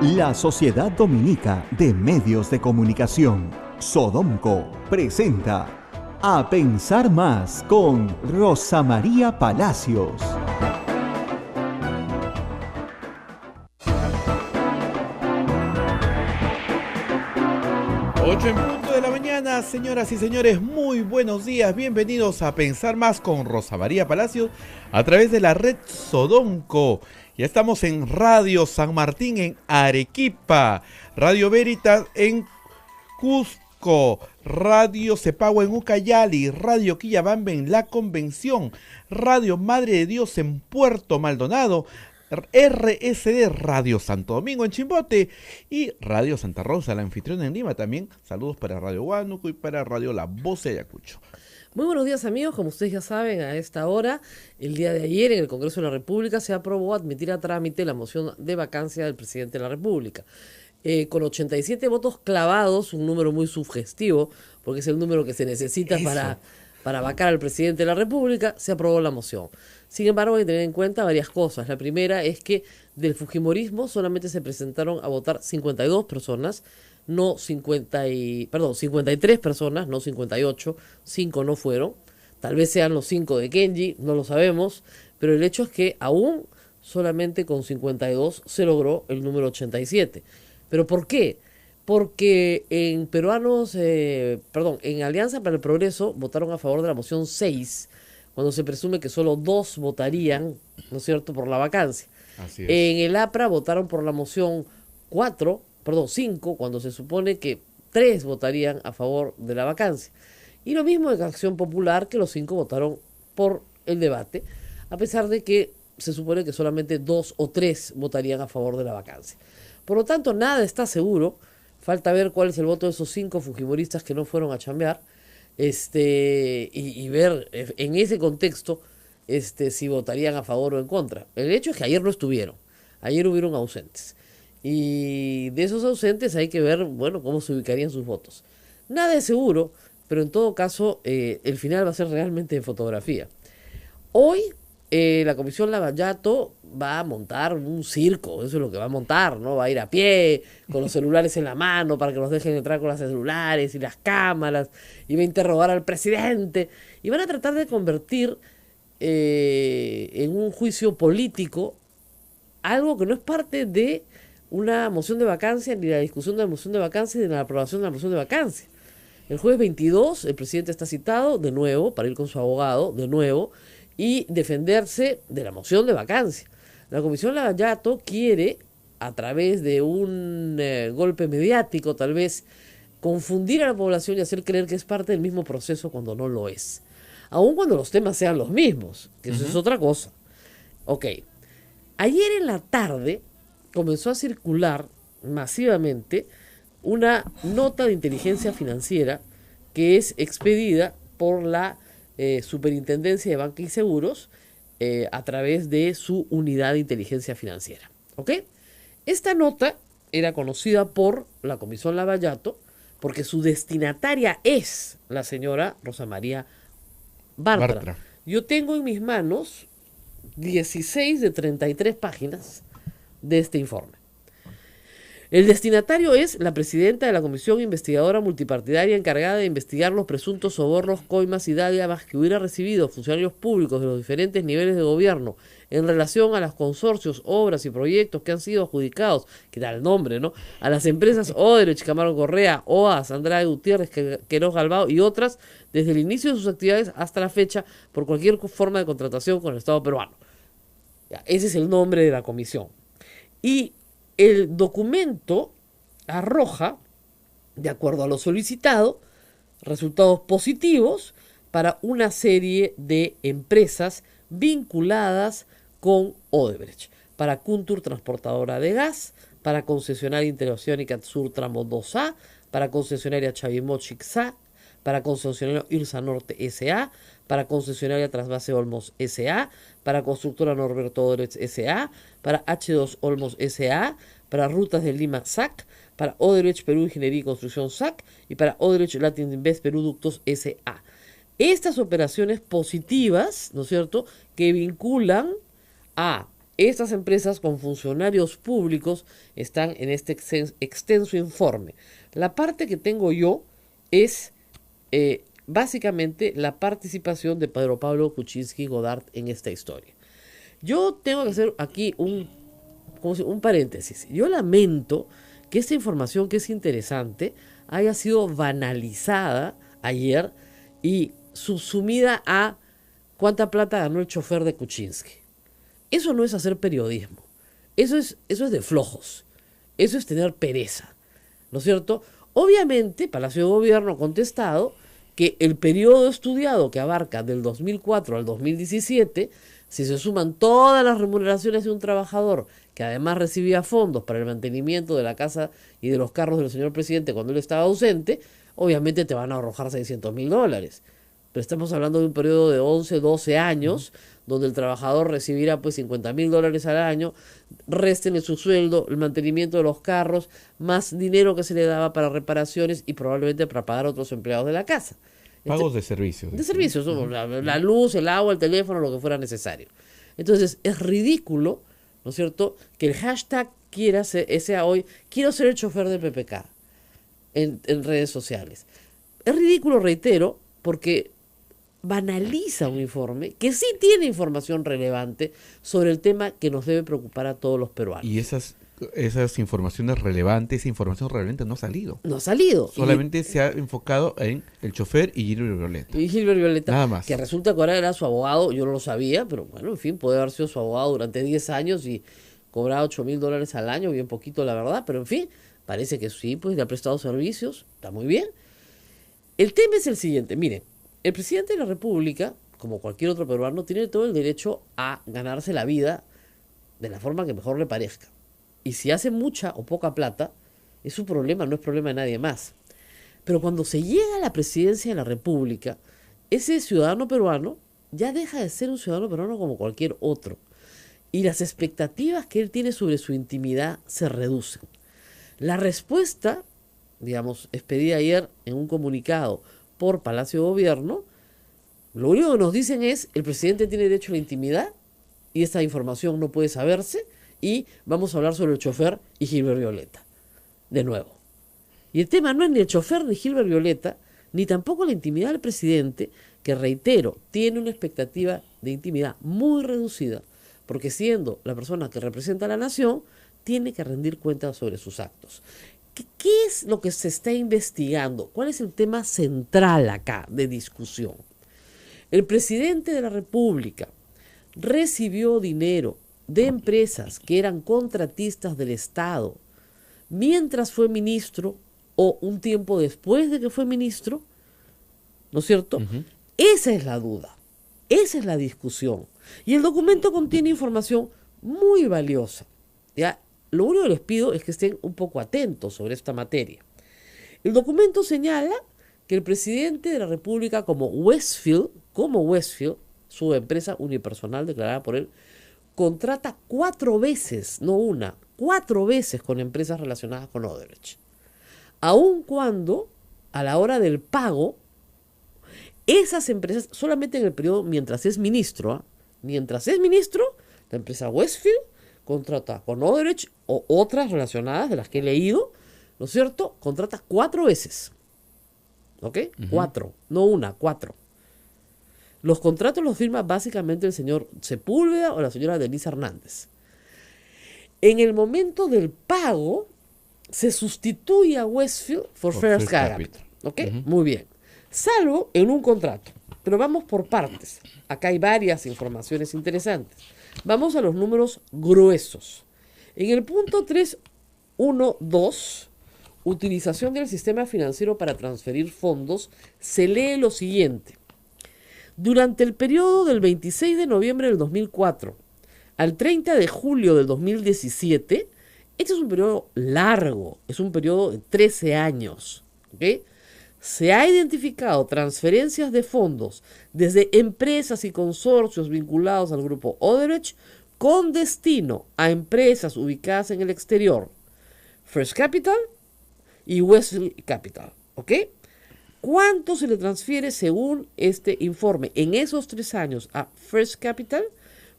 La Sociedad Dominica de Medios de Comunicación, Sodomco, presenta A Pensar Más con Rosa María Palacios. Ocho en punto de la mañana, señoras y señores, muy buenos días, bienvenidos a Pensar Más con Rosa María Palacios a través de la red Sodomco. Ya estamos en Radio San Martín en Arequipa, Radio Veritas en Cusco, Radio Cepagua en Ucayali, Radio Quillabamba en La Convención, Radio Madre de Dios en Puerto Maldonado, RSD Radio Santo Domingo en Chimbote y Radio Santa Rosa, la anfitriona en Lima también. Saludos para Radio Huánuco y para Radio La Voz de Ayacucho. Muy buenos días, amigos. Como ustedes ya saben, a esta hora, el día de ayer en el Congreso de la República se aprobó admitir a trámite la moción de vacancia del presidente de la República. Con 87 votos clavados, un número muy sugestivo, porque es el número que se necesita para vacar al presidente de la República, se aprobó la moción. Sin embargo, hay que tener en cuenta varias cosas. La primera es que del fujimorismo solamente se presentaron a votar 52 personas, no 53 personas, no 58, 5 no fueron. Tal vez sean los 5 de Kenji, no lo sabemos, pero el hecho es que aún solamente con 52 se logró el número 87. ¿Pero por qué? Porque en en Alianza para el Progreso votaron a favor de la moción 6, cuando se presume que solo 2 votarían, ¿no es cierto?, por la vacancia. Así es. En el APRA votaron por la moción 5, cuando se supone que 3 votarían a favor de la vacancia. Y lo mismo en Acción Popular, que los 5 votaron por el debate, a pesar de que se supone que solamente 2 o 3 votarían a favor de la vacancia. Por lo tanto, nada está seguro. Falta ver cuál es el voto de esos 5 fujimoristas que no fueron a chambear, y ver en ese contexto si votarían a favor o en contra. El hecho es que ayer no estuvieron, ayer hubieron ausentes. Y de esos ausentes hay que ver, cómo se ubicarían sus votos. Nada es seguro, pero en todo caso, el final va a ser realmente de fotografía. Hoy, la Comisión Lavallato va a montar un circo, eso es lo que va a montar, ¿no? Va a ir a pie, con los celulares en la mano, para que nos dejen entrar con los celulares y las cámaras, y va a interrogar al presidente, y van a tratar de convertir en un juicio político algo que no es parte de una moción de vacancia, ni la discusión de la moción de vacancia, ni la aprobación de la moción de vacancia. El jueves 22, el presidente está citado de nuevo, para ir con su abogado, de nuevo, y defenderse de la moción de vacancia. La Comisión Lavallato quiere, a través de un golpe mediático, tal vez, confundir a la población y hacer creer que es parte del mismo proceso cuando no lo es. Aun cuando los temas sean los mismos, que eso es otra cosa. Ok. Ayer en la tarde comenzó a circular masivamente una nota de inteligencia financiera que es expedida por la Superintendencia de Banca y Seguros a través de su unidad de inteligencia financiera. ¿Ok? Esta nota era conocida por la Comisión Lavallato porque su destinataria es la señora Rosa María Bartra. Yo tengo en mis manos 16 de 33 páginas de este informe. El destinatario es la presidenta de la Comisión Investigadora Multipartidaria encargada de investigar los presuntos sobornos, coimas y dádivas que hubiera recibido funcionarios públicos de los diferentes niveles de gobierno en relación a los consorcios, obras y proyectos que han sido adjudicados, que da el nombre, ¿no?, a las empresas Odebrecht, Camargo Correa, OAS, Andrade Gutiérrez, Queiroz Galbao y otras, desde el inicio de sus actividades hasta la fecha, por cualquier forma de contratación con el Estado peruano. Ese es el nombre de la comisión. Y el documento arroja, de acuerdo a lo solicitado, resultados positivos para una serie de empresas vinculadas con Odebrecht. Para Kuntur, transportadora de gas, para concesionaria Interoceánica Sur Tramo 2A, para concesionaria Chavimochic SA, para concesionaria Irsa Norte S.A., para concesionaria Trasvase Olmos S.A., para constructora Norberto Odebrecht S.A., para H2 Olmos S.A., para Rutas de Lima SAC, para Odebrecht Perú Ingeniería y Construcción SAC y para Odebrecht Latin Invest Perú Ductos S.A. Estas operaciones positivas, ¿no es cierto?, que vinculan a Estas empresas con funcionarios públicos están en este extenso informe. La parte que tengo yo es básicamente la participación de Pedro Pablo Kuczynski Godard en esta historia. Yo tengo que hacer aquí un paréntesis. Yo lamento que esta información, que es interesante, haya sido banalizada ayer y subsumida a cuánta plata ganó el chofer de Kuczynski. Eso no es hacer periodismo. Eso es de flojos. Eso es tener pereza. ¿No es cierto? Obviamente, Palacio de Gobierno ha contestado que el periodo estudiado, que abarca del 2004 al 2017, si se suman todas las remuneraciones de un trabajador que además recibía fondos para el mantenimiento de la casa y de los carros del señor presidente cuando él estaba ausente, obviamente te van a arrojar $600.000. Pero estamos hablando de un periodo de 11, 12 años, donde el trabajador recibirá pues $50.000 al año, resten en su sueldo el mantenimiento de los carros, más dinero que se le daba para reparaciones y probablemente para pagar a otros empleados de la casa. Pagos de servicios. De servicios, la luz, el agua, el teléfono, lo que fuera necesario. Entonces, es ridículo, ¿no es cierto?, que el hashtag sea hoy, quiero ser el chofer de PPK en redes sociales. Es ridículo, reitero, porque banaliza un informe que sí tiene información relevante sobre el tema que nos debe preocupar a todos los peruanos. Y esas informaciones relevantes, esa información relevante no ha salido. No ha salido. Solamente se ha enfocado en el chofer y Gilbert Violeta. Y Gilbert Violeta, nada más. Que resulta que ahora era su abogado, yo no lo sabía, pero bueno, en fin, puede haber sido su abogado durante 10 años y cobraba $8.000 al año, bien poquito la verdad, pero en fin, parece que sí, pues le ha prestado servicios, está muy bien. El tema es el siguiente, miren, el presidente de la República, como cualquier otro peruano, tiene todo el derecho a ganarse la vida de la forma que mejor le parezca. Y si hace mucha o poca plata, es su problema, no es problema de nadie más. Pero cuando se llega a la presidencia de la República, ese ciudadano peruano ya deja de ser un ciudadano peruano como cualquier otro. Y las expectativas que él tiene sobre su intimidad se reducen. La respuesta, digamos, expedida ayer en un comunicado por Palacio de Gobierno, lo único que nos dicen es, el presidente tiene derecho a la intimidad y esta información no puede saberse, y vamos a hablar sobre el chofer y Gilbert Violeta, de nuevo. Y el tema no es ni el chofer ni Gilbert Violeta, ni tampoco la intimidad del presidente, que reitero, tiene una expectativa de intimidad muy reducida, porque siendo la persona que representa a la nación, tiene que rendir cuentas sobre sus actos. ¿Qué es lo que se está investigando? ¿Cuál es el tema central acá de discusión? El presidente de la República recibió dinero de empresas que eran contratistas del Estado mientras fue ministro o un tiempo después de que fue ministro, ¿no es cierto? Esa es la duda, esa es la discusión. Y el documento contiene información muy valiosa, ¿ya? Lo único que les pido es que estén un poco atentos sobre esta materia. El documento señala que el presidente de la República, como Westfield, su empresa unipersonal declarada por él, contrata 4 veces, no una, 4 veces con empresas relacionadas con Odebrecht. Aun cuando, a la hora del pago, esas empresas, solamente en el periodo mientras es ministro, la empresa Westfield contrata con Odebrecht o otras relacionadas de las que he leído, ¿no es cierto? Contrata 4 veces. ¿Ok? 4, no una, 4. Los contratos los firma básicamente el señor Sepúlveda o la señora Denise Hernández. En el momento del pago, se sustituye a Westfield por First Capital. ¿Ok? Muy bien. Salvo en un contrato. Pero vamos por partes. Acá hay varias informaciones interesantes. Vamos a los números gruesos. En el punto 3.1.2, utilización del sistema financiero para transferir fondos, se lee lo siguiente. Durante el periodo del 26 de noviembre del 2004 al 30 de julio del 2017, este es un periodo largo, es un periodo de 13 años, ¿ok? Se ha identificado transferencias de fondos desde empresas y consorcios vinculados al grupo Odebrecht con destino a empresas ubicadas en el exterior, First Capital y Westfield Capital, ¿ok? ¿Cuánto se le transfiere según este informe en esos 3 años a First Capital?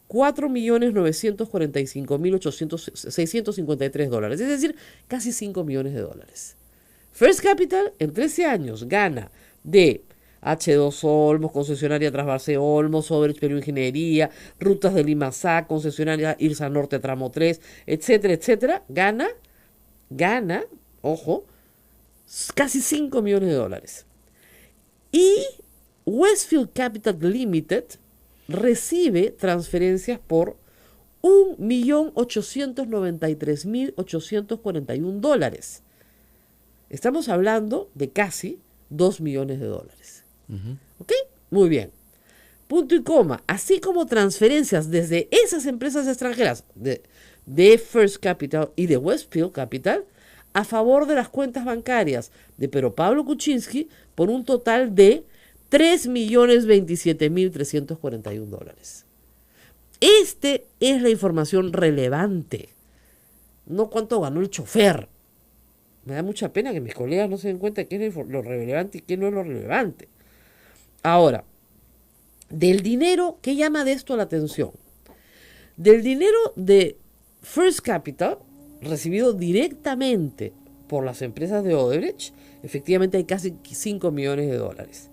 $4.945.653, es decir, casi $5 millones. First Capital en 13 años gana de H2 Olmos, concesionaria Trasvase Olmos, Overage Perú Ingeniería, Rutas de Limassá, concesionaria Irsa Norte Tramo 3, etcétera, etcétera, gana, ojo, casi $5 millones. Y Westfield Capital Limited recibe transferencias por $1.893.841. Estamos hablando de casi $2 millones. ¿Ok? Muy bien. Punto y coma. Así como transferencias desde esas empresas extranjeras de First Capital y de Westfield Capital a favor de las cuentas bancarias de Pedro Pablo Kuczynski por un total de $3.027.341. Este es la información relevante, no cuánto ganó el chofer. Me da mucha pena que mis colegas no se den cuenta de qué es lo relevante y qué no es lo relevante. Ahora, del dinero, ¿qué llama de esto la atención? Del dinero de First Capital, recibido directamente por las empresas de Odebrecht, efectivamente hay casi $5 millones.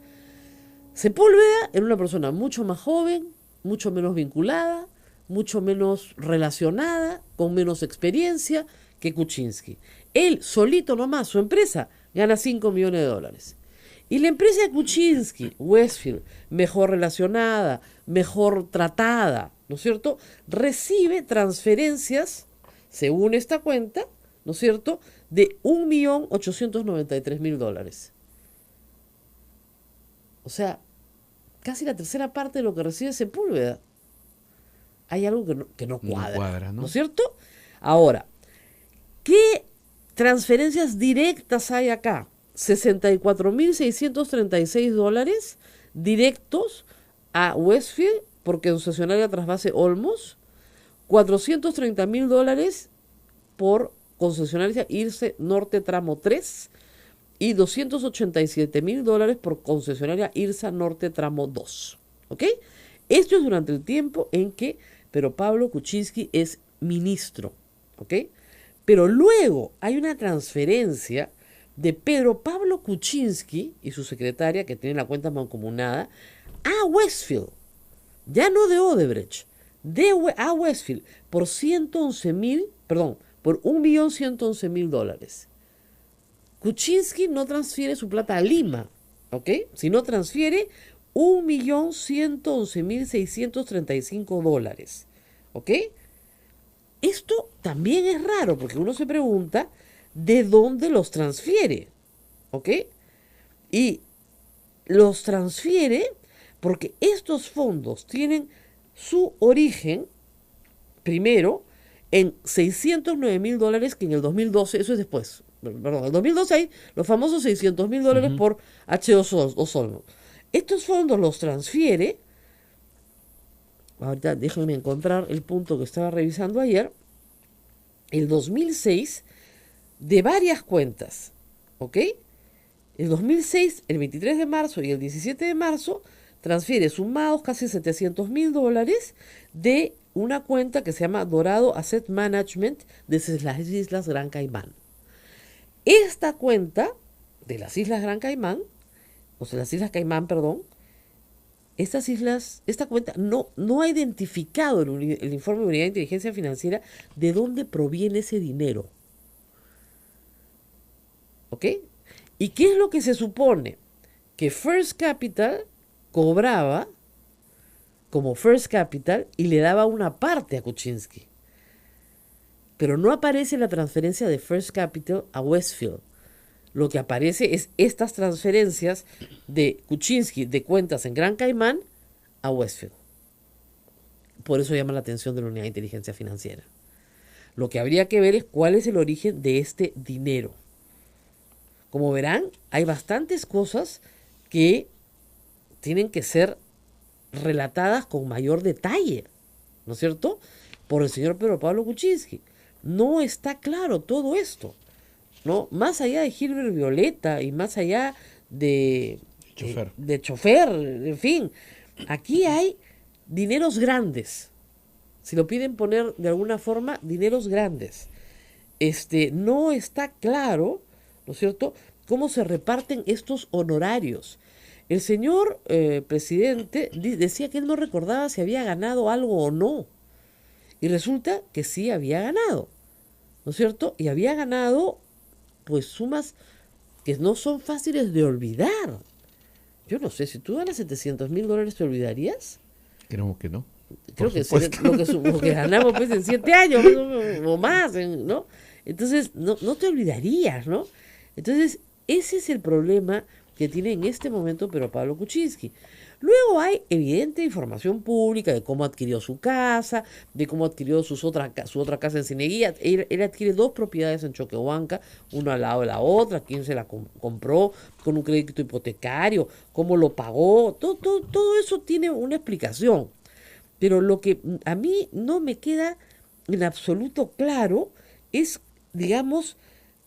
Sepúlveda era una persona mucho más joven, mucho menos vinculada, mucho menos relacionada, con menos experiencia que Kuczynski. Él solito nomás, su empresa, gana $5 millones. Y la empresa de Kuczynski, Westfield, mejor relacionada, mejor tratada, ¿no es cierto?, recibe transferencias, según esta cuenta, ¿no es cierto?, de $1.893.000. O sea, casi la tercera parte de lo que recibe Sepúlveda. Hay algo que no cuadra, ¿no es cierto? Ahora, ¿qué transferencias directas hay acá? $64.636 directos a Westfield por concesionaria Trasvase Olmos, $430.000 por concesionaria Irse Norte Tramo 3 y $287.000 por concesionaria Irsa Norte Tramo 2. ¿Ok? Esto es durante el tiempo en que Pedro Pablo Kuczynski es ministro. ¿Ok? Pero luego hay una transferencia de Pedro Pablo Kuczynski y su secretaria, que tiene la cuenta mancomunada, a Westfield. Ya no de Odebrecht, a Westfield, por por $1.111.000. Kuczynski no transfiere su plata a Lima, ¿ok? Sino transfiere $1.111.635, ¿ok? Esto también es raro, porque uno se pregunta de dónde los transfiere, ¿ok? Y los transfiere porque estos fondos tienen su origen, primero, en $609.000 que en el 2012, eso es después, perdón, en el 2012 hay los famosos $600.000 por H2 Olmos. Estos fondos los transfiere, ahorita déjenme encontrar el punto que estaba revisando ayer, el 2006, de varias cuentas, ¿ok? El 2006, el 23 de marzo y el 17 de marzo, transfiere sumados casi $700.000 de una cuenta que se llama Dorado Asset Management de las Islas Gran Caimán. Esta cuenta de las Islas Gran Caimán, o sea, las Islas Caimán, perdón, esta cuenta no ha identificado el informe de Unidad de Inteligencia Financiera de dónde proviene ese dinero. ¿Ok? ¿Y qué es lo que se supone? Que First Capital cobraba como First Capital y le daba una parte a Kuczynski. Pero no aparece la transferencia de First Capital a Westfield. Lo que aparece es estas transferencias de Kuczynski de cuentas en Gran Caimán a Westfield. Por eso llama la atención de la Unidad de Inteligencia Financiera. Lo que habría que ver es cuál es el origen de este dinero. Como verán, hay bastantes cosas que tienen que ser relatadas con mayor detalle, ¿no es cierto?, por el señor Pedro Pablo Kuczynski. No está claro todo esto, ¿no? Más allá de Gilbert Violeta y más allá de chofer, en fin, aquí hay dineros grandes, si lo piden poner de alguna forma, dineros grandes. No está claro, ¿no es cierto?, cómo se reparten estos honorarios. El señor presidente decía que él no recordaba si había ganado algo o no. Y resulta que sí había ganado, ¿no es cierto? Y había ganado, pues, sumas que no son fáciles de olvidar. Yo no sé, si tú ganas $700,000, ¿te olvidarías? Creo que no. Creo Por que sería supuesto. lo que ganamos pues en 7 años o más, ¿no? Entonces, no te olvidarías, ¿no? Entonces, ese es el problema que tiene en este momento Pedro Pablo Kuczynski. Luego hay evidente información pública de cómo adquirió su casa, de cómo adquirió su otra casa en Cineguía. Él adquiere 2 propiedades en Choquehuanca, una al lado de la otra, quién se la compró, con un crédito hipotecario, cómo lo pagó, todo eso tiene una explicación. Pero lo que a mí no me queda en absoluto claro es, digamos,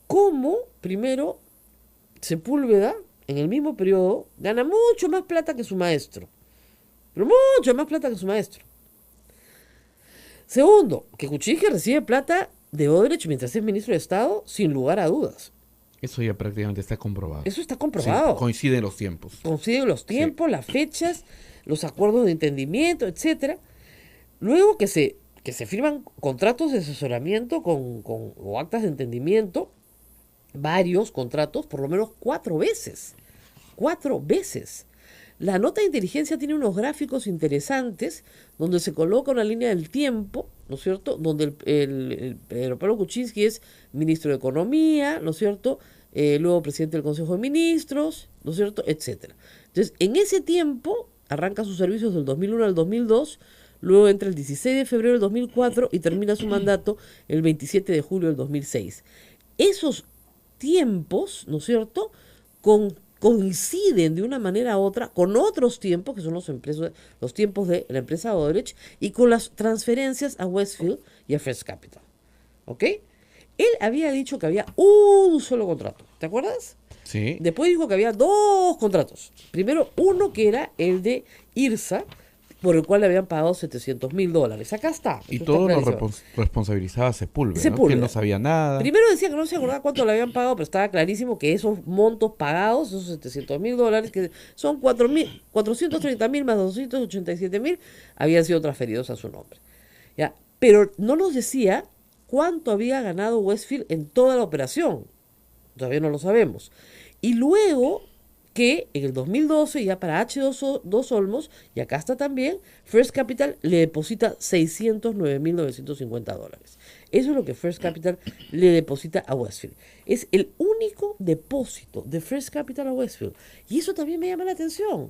cómo, primero, Sepúlveda, en el mismo periodo, gana mucho más plata que su maestro. Pero mucho más plata que su maestro. Segundo, que Kuczynski recibe plata de Odebrecht mientras es ministro de Estado, sin lugar a dudas. Eso ya prácticamente está comprobado. Eso está comprobado. Sí, coinciden los tiempos. Coinciden los tiempos, las fechas, los acuerdos de entendimiento, etcétera. Luego que se firman contratos de asesoramiento o actas de entendimiento, varios contratos, por lo menos 4 veces. 4 veces. La nota de inteligencia tiene unos gráficos interesantes donde se coloca una línea del tiempo, ¿no es cierto? Donde el Pedro Pablo Kuczynski es ministro de Economía, ¿no es cierto? Luego presidente del Consejo de Ministros, ¿no es cierto? Etcétera. Entonces, en ese tiempo arranca sus servicios del 2001 al 2002, luego entra el 16 de febrero del 2004 y termina su mandato el 27 de julio del 2006. Esos tiempos, ¿no es cierto?, coinciden de una manera u otra con otros tiempos, que son los tiempos de la empresa Odebrecht, y con las transferencias a Westfield y a First Capital. ¿Ok? Él había dicho que había un solo contrato, ¿te acuerdas? Sí. Después dijo que había 2 contratos. Primero, uno que era el de IRSA, por el cual le habían pagado $700,000. Acá está. Y eso todo está lo clarísimo. responsabilizaba a Sepúlveda, ¿no? Sepúlveda. Que él no sabía nada. Primero decía que no se acordaba cuánto le habían pagado, pero estaba clarísimo que esos montos pagados, esos $700,000, que son 430,000 más 287,000, habían sido transferidos a su nombre. ¿Ya? Pero no nos decía cuánto había ganado Westfield en toda la operación. Todavía no lo sabemos. Y luego que en el 2012, ya para H2 Olmos, y acá está también, First Capital le deposita $609,950. Eso es lo que First Capital le deposita a Westfield. Es el único depósito de First Capital a Westfield. Y eso también me llama la atención.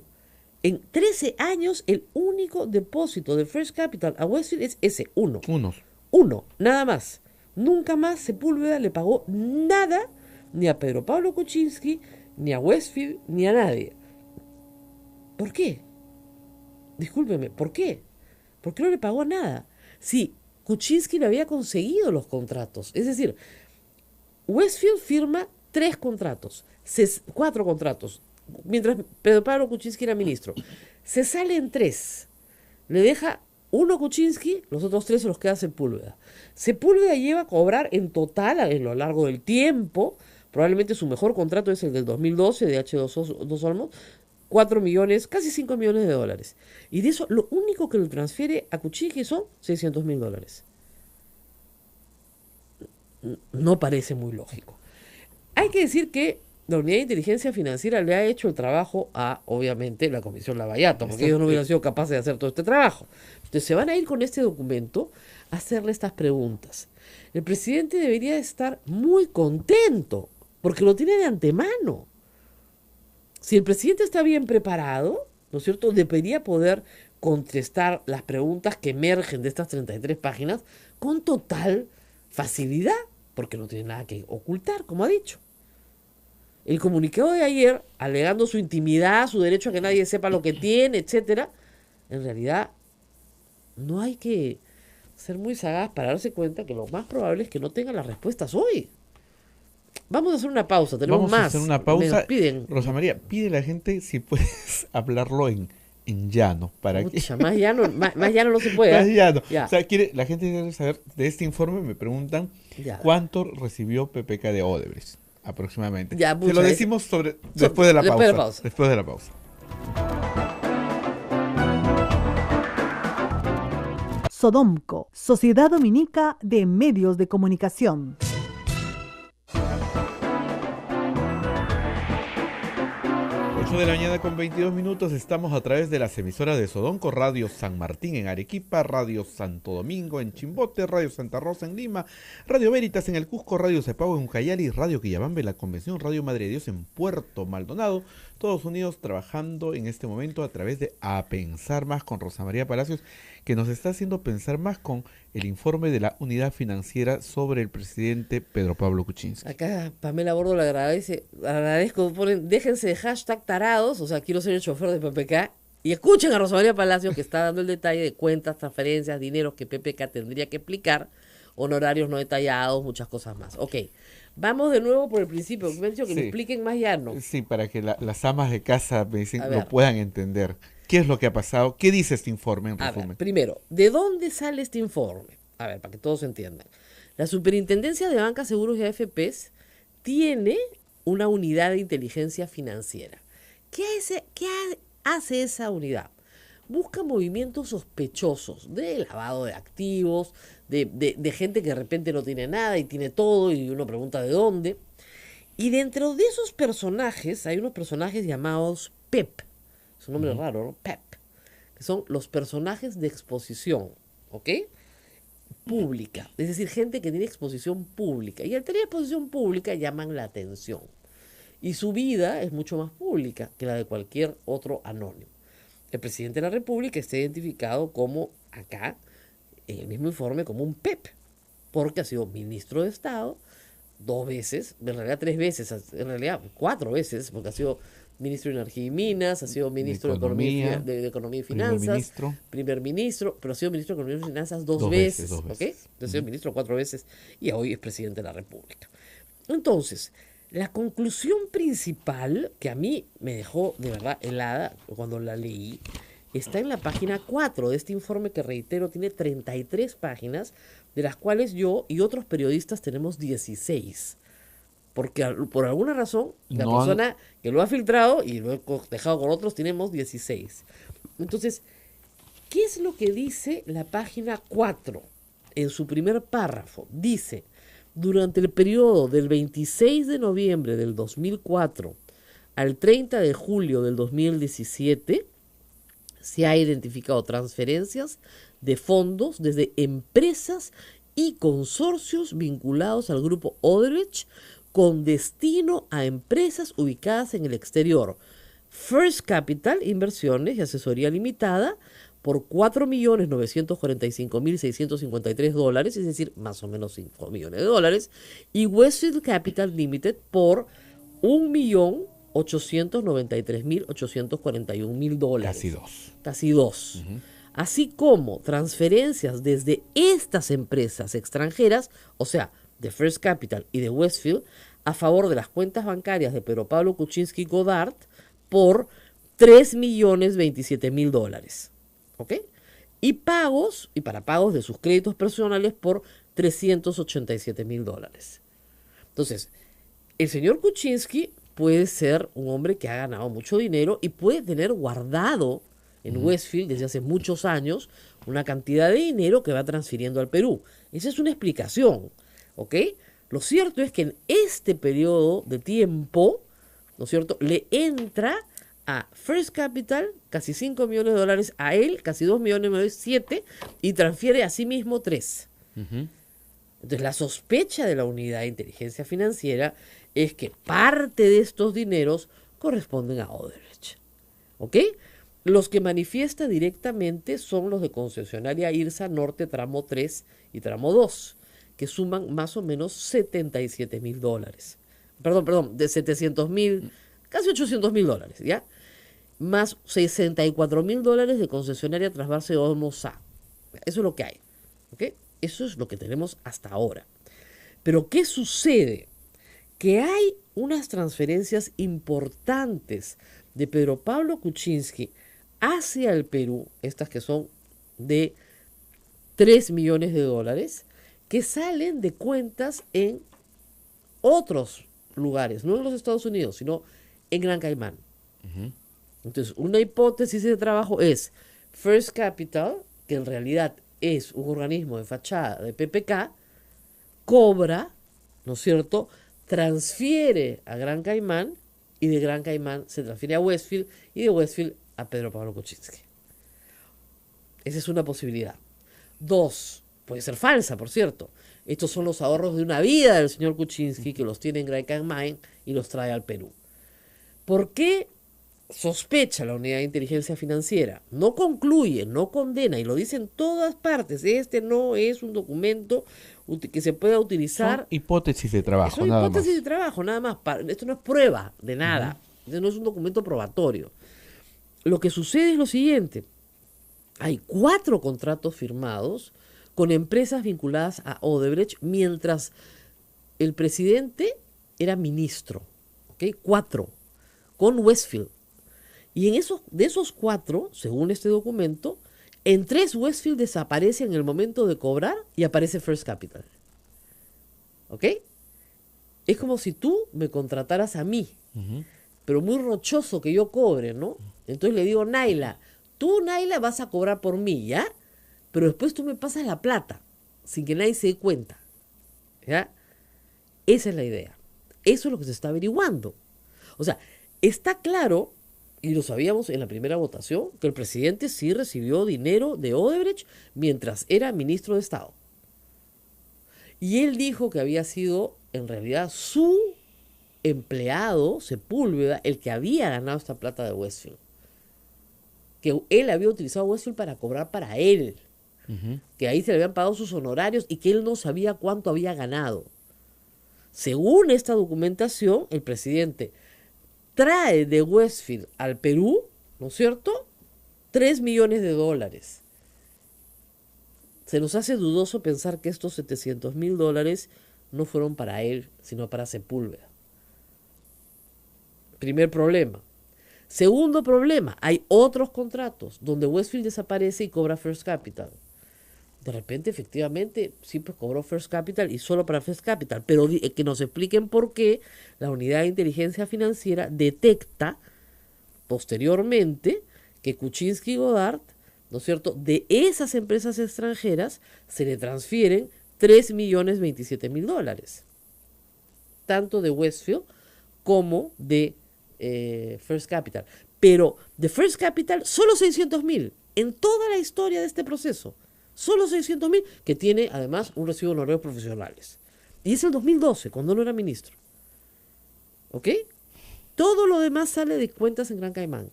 En 13 años, el único depósito de First Capital a Westfield es ese, uno. Uno, nada más. Nunca más Sepúlveda le pagó nada ni a Pedro Pablo Kuczynski, ni a Westfield, ni a nadie. ¿Por qué? Discúlpeme, ¿por qué? ¿Por qué no le pagó nada? Si Kuczynski le había conseguido los contratos. Es decir, Westfield firma 3 contratos, 4 contratos, mientras Pedro Pablo Kuczynski era ministro. Se sale en 3. Le deja uno Kuczynski, los otros 3 se los queda Sepúlveda. Sepúlveda lleva a cobrar en total, a lo largo del tiempo, probablemente su mejor contrato es el del 2012 de H2 Olmos, 4 millones, casi 5 millones de dólares. Y de eso, lo único que le transfiere a Kuczynski son $600,000. No parece muy lógico. Hay que decir que la Unidad de Inteligencia Financiera le ha hecho el trabajo a, obviamente, la Comisión Lavallato, porque ellos no hubieran sido capaces de hacer todo este trabajo. Entonces se van a ir con este documento a hacerle estas preguntas. El presidente debería estar muy contento, porque lo tiene de antemano. Si el presidente está bien preparado, ¿no es cierto?, debería poder contestar las preguntas que emergen de estas 33 páginas con total facilidad, porque no tiene nada que ocultar, como ha dicho. El comunicado de ayer, alegando su intimidad, su derecho a que nadie sepa lo que tiene, etcétera, en realidad no hay que ser muy sagaz para darse cuenta que lo más probable es que no tenga las respuestas hoy. Vamos a hacer una pausa, tenemos más. Vamos a hacer una pausa. Me piden. Rosa María, pide a la gente si puedes hablarlo en en llano. ¿Para qué? Pucha, más llano, más llano no se puede. Más ¿eh? llano. Ya. O sea, la gente quiere saber de este informe, me preguntan Ya. cuánto recibió PPK de Odebrecht, aproximadamente. Ya, Se pucha, lo decimos después de la después pausa. de la pausa. Después de la pausa. Sodomco, Sociedad Dominica de Medios de Comunicación. 8 de la mañana con 22 minutos, estamos a través de las emisoras de Sodomco, Radio San Martín en Arequipa, Radio Santo Domingo en Chimbote, Radio Santa Rosa en Lima, Radio Veritas en el Cusco, Radio Cepao en Ucayali, Radio Quillabambe, La Convención, Radio Madre de Dios en Puerto Maldonado, todos unidos trabajando en este momento a través de A Pensar Más con Rosa María Palacios, que nos está haciendo pensar más con el informe de la Unidad Financiera sobre el presidente Pedro Pablo Kuczynski. Acá Pamela Bordo le agradezco, ponen, déjense de hashtag tarados, o sea, quiero ser el chofer de PPK, y escuchen a Rosa María Palacios que está dando el detalle de cuentas, transferencias, dineros que PPK tendría que explicar, honorarios no detallados, muchas cosas más. Ok, vamos de nuevo por el principio, me han dicho que me expliquen más llano. Sí, para que las amas de casa me dicen, A ver. lo puedan entender. ¿Qué es lo que ha pasado? ¿Qué dice este informe en A resumen? ver, primero, ¿de dónde sale este informe? A ver, para que todos entiendan. La Superintendencia de Bancas, Seguros y AFPs tiene una unidad de inteligencia financiera. ¿Qué hace esa unidad? Busca movimientos sospechosos de lavado de activos, de gente que de repente no tiene nada y tiene todo y uno pregunta de dónde. Y dentro de esos personajes hay unos personajes llamados PEP. Es un nombre raro, ¿no? PEP. Que son los personajes de exposición, ¿ok? Pública. Es decir, gente que tiene exposición pública. Y al tener exposición pública llaman la atención. Y su vida es mucho más pública que la de cualquier otro anónimo. El presidente de la República está identificado como, acá, en el mismo informe, como un PEP. Porque ha sido ministro de Estado 2 veces, en realidad 3 veces, en realidad 4 veces, porque ha sido ministro de Energía y Minas, ha sido ministro de Economía y Finanzas, primer ministro, pero ha sido ministro de Economía y Finanzas dos veces. ¿Ok? Entonces ha sido ministro 4 veces y hoy es presidente de la República. Entonces, la conclusión principal que a mí me dejó de verdad helada cuando la leí está en la página 4 de este informe que, reitero, tiene 33 páginas, de las cuales yo y otros periodistas tenemos 16. Porque por alguna razón, la persona que lo ha filtrado y lo he dejado con otros, tenemos 16. Entonces, ¿qué es lo que dice la página 4? En su primer párrafo, dice: durante el periodo del 26 de noviembre del 2004 al 30 de julio del 2017, se ha identificado transferencias de fondos desde empresas y consorcios vinculados al grupo Odebrecht con destino a empresas ubicadas en el exterior. First Capital, Inversiones y Asesoría Limitada, por $4.945.653, es decir, más o menos $5 millones, y Westfield Capital Limited por $1.893.841. Casi dos. Así como transferencias desde estas empresas extranjeras, o sea, de First Capital y de Westfield, a favor de las cuentas bancarias de Pedro Pablo Kuczynski Godard por $3.027.000. ¿Ok? Y para pagos de sus créditos personales por $387.000. Entonces, el señor Kuczynski puede ser un hombre que ha ganado mucho dinero y puede tener guardado en Westfield desde hace muchos años una cantidad de dinero que va transfiriendo al Perú. Esa es una explicación, ¿ok? Lo cierto es que en este periodo de tiempo, ¿no es cierto?, le entra a First Capital casi $5 millones, a él casi $2 millones, 7, y transfiere a sí mismo 3. Entonces, la sospecha de la Unidad de Inteligencia Financiera es que parte de estos dineros corresponden a Odebrecht, ¿ok? Los que manifiesta directamente son los de concesionaria IRSA Norte tramo 3 y tramo 2, que suman más o menos $77.000. Perdón, de 700.000, casi $800.000, ¿ya? Más $64.000 de concesionaria Trasvase Olmos-A. Eso es lo que hay, ¿ok? Eso es lo que tenemos hasta ahora. Pero ¿qué sucede? Que hay unas transferencias importantes de Pedro Pablo Kuczynski hacia el Perú, estas que son de 3 millones de dólares, que salen de cuentas en otros lugares, no en los Estados Unidos, sino en Gran Caimán. Entonces, una hipótesis de trabajo es First Capital, que en realidad es un organismo de fachada de PPK, cobra, ¿no es cierto?, transfiere a Gran Caimán y de Gran Caimán se transfiere a Westfield y de Westfield a Pedro Pablo Kuczynski. Esa es una posibilidad. 2, puede ser falsa, por cierto. Estos son los ahorros de una vida del señor Kuczynski que los tiene en Gran Caimán y los trae al Perú. ¿Por qué sospecha la unidad de inteligencia financiera? No concluye, no condena, y lo dice en todas partes. Este no es un documento que se pueda utilizar. Son hipótesis de trabajo, Son nada hipótesis más. de trabajo, nada más. Esto no es prueba de nada. Esto no es un documento probatorio. Lo que sucede es lo siguiente. Hay 4 contratos firmados con empresas vinculadas a Odebrecht mientras el presidente era ministro. ¿Ok? 4. Con Westfield. Y de esos 4, según este documento, en 3 Westfield desaparece en el momento de cobrar y aparece First Capital. ¿Ok? Es como si tú me contrataras a mí, pero muy rochoso que yo cobre, ¿no? Entonces le digo, Naila, tú, Naila, vas a cobrar por mí, ¿ya? Pero después tú me pasas la plata, sin que nadie se dé cuenta, ¿ya? Esa es la idea. Eso es lo que se está averiguando. O sea, está claro, y lo sabíamos en la primera votación, que el presidente sí recibió dinero de Odebrecht mientras era ministro de Estado. Y él dijo que había sido, en realidad, su empleado, Sepúlveda, el que había ganado esta plata de Westfield. Que él había utilizado Westfield para cobrar para él. Que ahí se le habían pagado sus honorarios y que él no sabía cuánto había ganado. Según esta documentación, el presidente trae de Westfield al Perú, ¿no es cierto?, 3 millones de dólares. Se nos hace dudoso pensar que estos $700,000 no fueron para él, sino para Sepúlveda. Primer problema. Segundo problema, hay otros contratos donde Westfield desaparece y cobra First Capital. De repente, efectivamente, sí, pues cobró First Capital y solo para First Capital, pero que nos expliquen por qué la unidad de inteligencia financiera detecta posteriormente que Kuczynski y Godard, ¿no es cierto?, de esas empresas extranjeras se le transfieren $3,027,000, tanto de Westfield como de First Capital. Pero de First Capital, solo 600,000 en toda la historia de este proceso. Solo 600,000, que tiene además un recibo de honorarios profesionales. Y es el 2012, cuando no era ministro. ¿Ok? Todo lo demás sale de cuentas en Gran Caimán.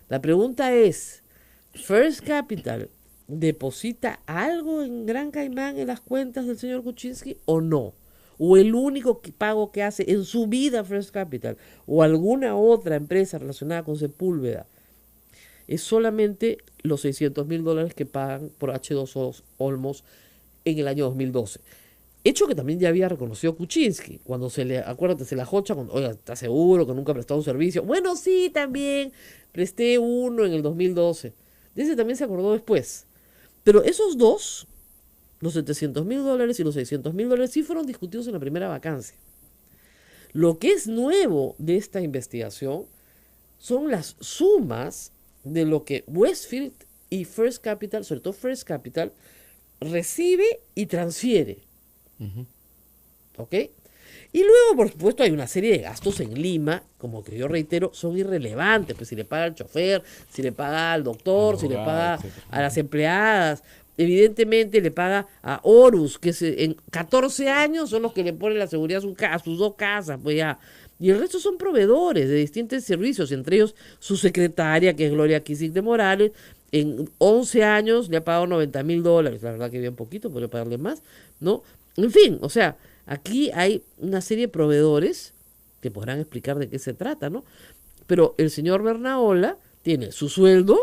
La pregunta es, ¿First Capital deposita algo en Gran Caimán en las cuentas del señor Kuczynski o no? ¿O el único pago que hace en su vida First Capital o alguna otra empresa relacionada con Sepúlveda es solamente los $600,000 que pagan por H2O Olmos en el año 2012? Hecho que también ya había reconocido Kuczynski, cuando acuérdate, se la jocha, cuando, oiga, ¿estás seguro que nunca ha prestado un servicio? Bueno, sí, también presté uno en el 2012. De ese también se acordó después. Pero esos dos, los $700,000 y los $600,000, sí fueron discutidos en la primera vacancia. Lo que es nuevo de esta investigación son las sumas de lo que Westfield y First Capital, sobre todo First Capital, recibe y transfiere. ¿Ok? Y luego, por supuesto, hay una serie de gastos en Lima, como que yo reitero, son irrelevantes. Pues si le paga al chofer, si le paga al doctor, si le paga a las empleadas. Evidentemente le paga a Horus, que en 14 años son los que le ponen la seguridad a sus 2 casas, pues ya. Y el resto son proveedores de distintos servicios, entre ellos su secretaria, que es Gloria Quisic de Morales. En 11 años le ha pagado $90,000. La verdad que bien poquito, podría pagarle más, ¿no? En fin, o sea, aquí hay una serie de proveedores que podrán explicar de qué se trata, ¿no? Pero el señor Bernaola tiene su sueldo,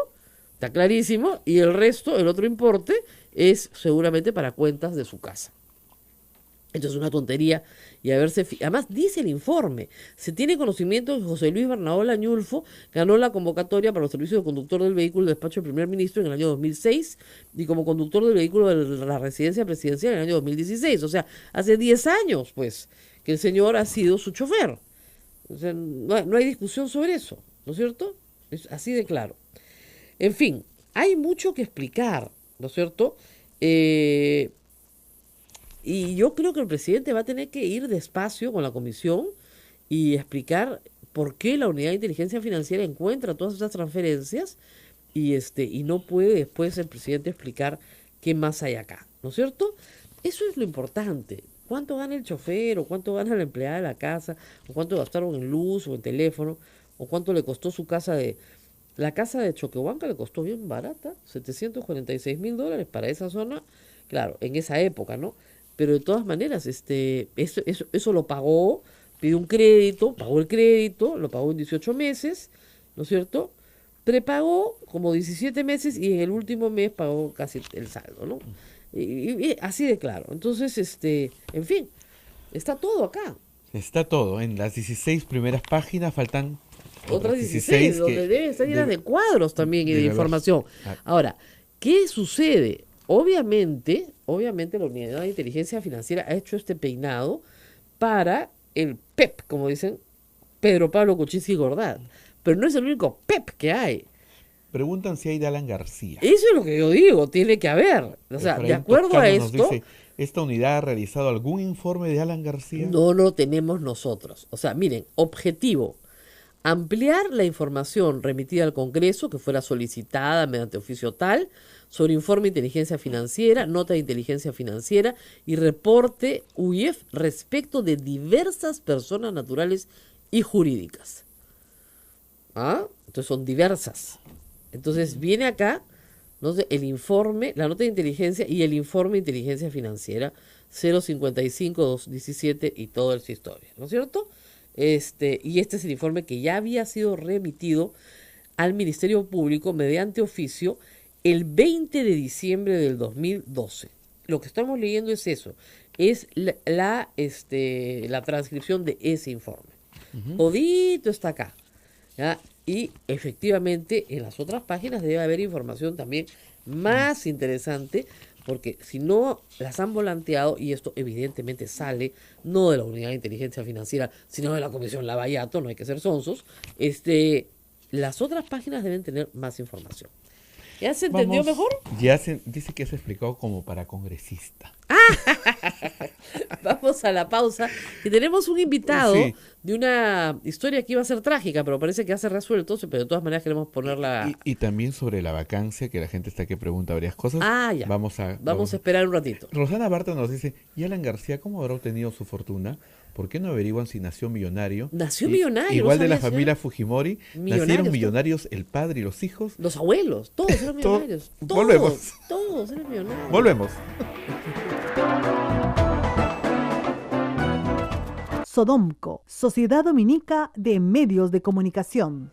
está clarísimo, y el resto, el otro importe, es seguramente para cuentas de su casa. Esto es una tontería. Y además dice el informe, se tiene conocimiento que José Luis Bernabó Lañulfo ganó la convocatoria para los servicios de conductor del vehículo del despacho del primer ministro en el año 2006 y como conductor del vehículo de la residencia presidencial en el año 2016. O sea, hace 10 años, pues, que el señor ha sido su chofer. O sea, no hay discusión sobre eso, ¿no es cierto? Es así de claro. En fin, hay mucho que explicar, ¿no es cierto? Y yo creo que el presidente va a tener que ir despacio con la comisión y explicar por qué la unidad de inteligencia financiera encuentra todas esas transferencias y no puede después el presidente explicar qué más hay acá, ¿no es cierto? Eso es lo importante. ¿Cuánto gana el chofer o cuánto gana la empleada de la casa o cuánto gastaron en luz o en teléfono o cuánto le costó su casa de... La casa de Choquehuanca le costó bien barata, $746,000 para esa zona, claro, en esa época, ¿no? Pero de todas maneras, eso lo pagó, pidió un crédito, pagó el crédito, lo pagó en 18 meses, ¿no es cierto? Prepagó como 17 meses y en el último mes pagó casi el saldo, ¿no? Y así de claro. Entonces, en fin, está todo acá. Está todo. En las 16 primeras páginas faltan Otras 16 donde deben estar llenas de cuadros también y de información. Ahora, ¿qué sucede? Obviamente la Unidad de Inteligencia Financiera ha hecho este peinado para el PEP, como dicen Pedro Pablo Kuczynski Gordat. Pero no es el único PEP que hay. Preguntan si hay de Alan García. Eso es lo que yo digo, tiene que haber. O sea, de acuerdo a esto... Dice, ¿esta unidad ha realizado algún informe de Alan García? No lo tenemos nosotros. O sea, miren, objetivo. Ampliar la información remitida al Congreso, que fuera solicitada mediante oficio tal, sobre informe de inteligencia financiera, nota de inteligencia financiera y reporte UIF respecto de diversas personas naturales y jurídicas. ¿Ah? Entonces son diversas. Entonces viene acá, no sé, el informe, la nota de inteligencia y el informe de inteligencia financiera 055-217 y toda esa historia, ¿no es cierto? Y este es el informe que ya había sido remitido al Ministerio Público mediante oficio el 20 de diciembre del 2012. Lo que estamos leyendo es eso, es la transcripción de ese informe. Todito está acá, ¿ya? Y efectivamente en las otras páginas debe haber información también más interesante, porque si no las han volanteado, y esto evidentemente sale no de la Unidad de Inteligencia Financiera, sino de la Comisión Lavallato, no hay que ser sonsos, las otras páginas deben tener más información. ¿Ya se entendió mejor? Dice que se explicado como para congresista. Vamos a la pausa, que tenemos un invitado de una historia que iba a ser trágica, pero parece que ya se resuelto, pero de todas maneras queremos ponerla... Y también sobre la vacancia, que la gente está que pregunta varias cosas. Ya. Vamos a esperar un ratito. Rosana Barta nos dice, ¿y Alan García cómo habrá obtenido su fortuna? ¿Por qué no averiguan si nació millonario? Nació millonario. Igual de la familia Fujimori, nacieron millonarios el padre y los hijos. Los abuelos, todos eran millonarios. Volvemos. Todos eran millonarios. Volvemos. Sodomco, Sociedad Dominica de Medios de Comunicación.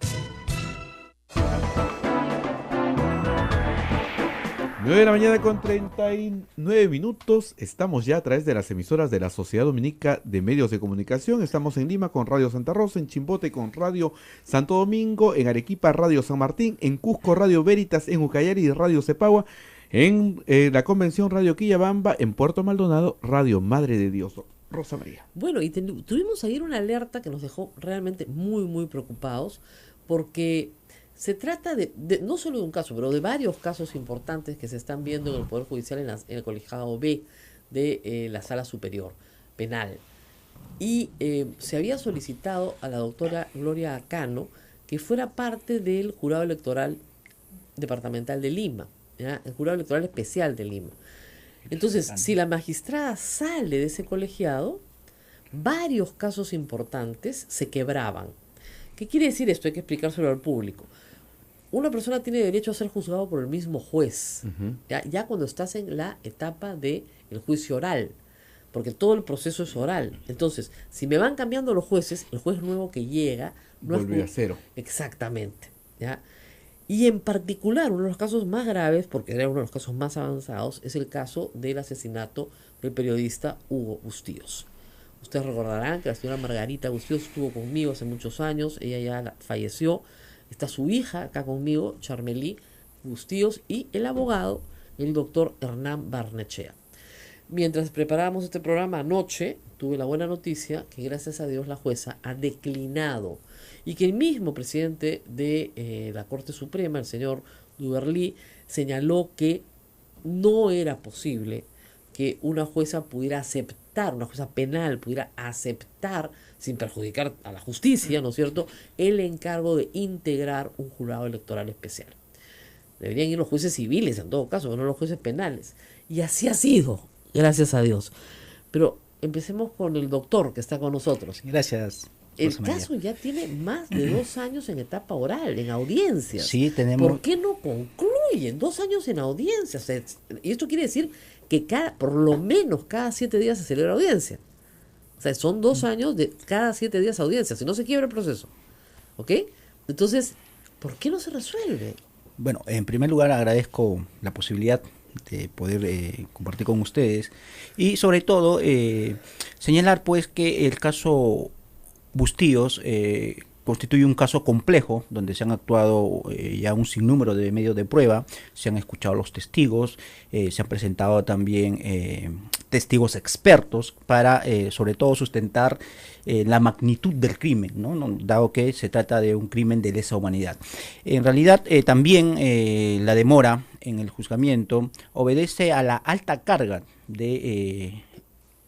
9 de la mañana con 39 minutos. Estamos ya a través de las emisoras de la Sociedad Dominica de Medios de Comunicación. Estamos en Lima con Radio Santa Rosa, en Chimbote con Radio Santo Domingo, en Arequipa Radio San Martín, en Cusco Radio Veritas, en Ucayali Radio Cepagua, en la Convención Radio Quillabamba, en Puerto Maldonado Radio Madre de Dios. Rosa María. Bueno, y tuvimos ayer una alerta que nos dejó realmente muy, muy preocupados, porque se trata de no solo de un caso, pero de varios casos importantes que se están viendo en el Poder Judicial en el colegiado B de la Sala Superior Penal. Y se había solicitado a la doctora Gloria Acano que fuera parte del Jurado Electoral Departamental de Lima, ¿ya? El Jurado Electoral Especial de Lima. Entonces, si la magistrada sale de ese colegiado, varios casos importantes se quebraban. ¿Qué quiere decir esto? Hay que explicárselo al público. Una persona tiene derecho a ser juzgado por el mismo juez, ya cuando estás en la etapa del juicio oral, porque todo el proceso es oral. Entonces, si me van cambiando los jueces, el juez nuevo que llega... vuelve a cero. Exactamente, ¿ya? Y en particular, uno de los casos más graves, porque era uno de los casos más avanzados, es el caso del asesinato el periodista Hugo Bustíos. Ustedes recordarán que la señora Margarita Bustíos estuvo conmigo hace muchos años, ella ya falleció, está su hija acá conmigo, Charmelí Bustíos, y el abogado, el doctor Hernán Barnechea. Mientras preparábamos este programa anoche, tuve la buena noticia que gracias a Dios la jueza ha declinado y que el mismo presidente de la Corte Suprema, el señor Duverly, señaló que no era posible que una jueza pudiera aceptar, una jueza penal pudiera aceptar, sin perjudicar a la justicia, ¿no es cierto?, el encargo de integrar un jurado electoral especial. Deberían ir los jueces civiles en todo caso, no los jueces penales. Y así ha sido, gracias a Dios. Pero empecemos con el doctor que está con nosotros. Gracias. El caso ya tiene más de 2 años en etapa oral, en audiencias. Sí, tenemos. ¿Por qué no concluyen 2 años en audiencias? Y esto quiere decir que por lo menos cada 7 días se celebra audiencia. O sea, son 2 años de cada 7 días audiencia, si no se quiebra el proceso. ¿Ok? Entonces, ¿por qué no se resuelve? Bueno, en primer lugar agradezco la posibilidad de poder compartir con ustedes y sobre todo señalar pues que el caso Bustíos constituye un caso complejo donde se han actuado ya un sinnúmero de medios de prueba, se han escuchado los testigos, se han presentado también testigos expertos para sobre todo sustentar la magnitud del crimen, ¿no? Dado que se trata de un crimen de lesa humanidad. En realidad también la demora en el juzgamiento obedece a la alta carga de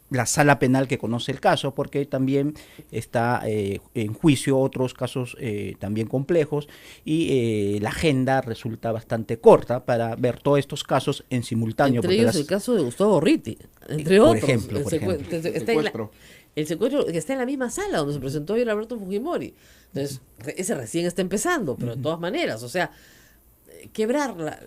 la sala penal que conoce el caso, porque también está en juicio otros casos también complejos y la agenda resulta bastante corta para ver todos estos casos en simultáneo. Entre ellos el caso de Gustavo Gorriti, entre por otros. Ejemplo. El secuestro que está en la misma sala donde se presentó ayer Alberto Fujimori. Entonces, ese recién está empezando, pero de todas maneras, o sea, quebrar,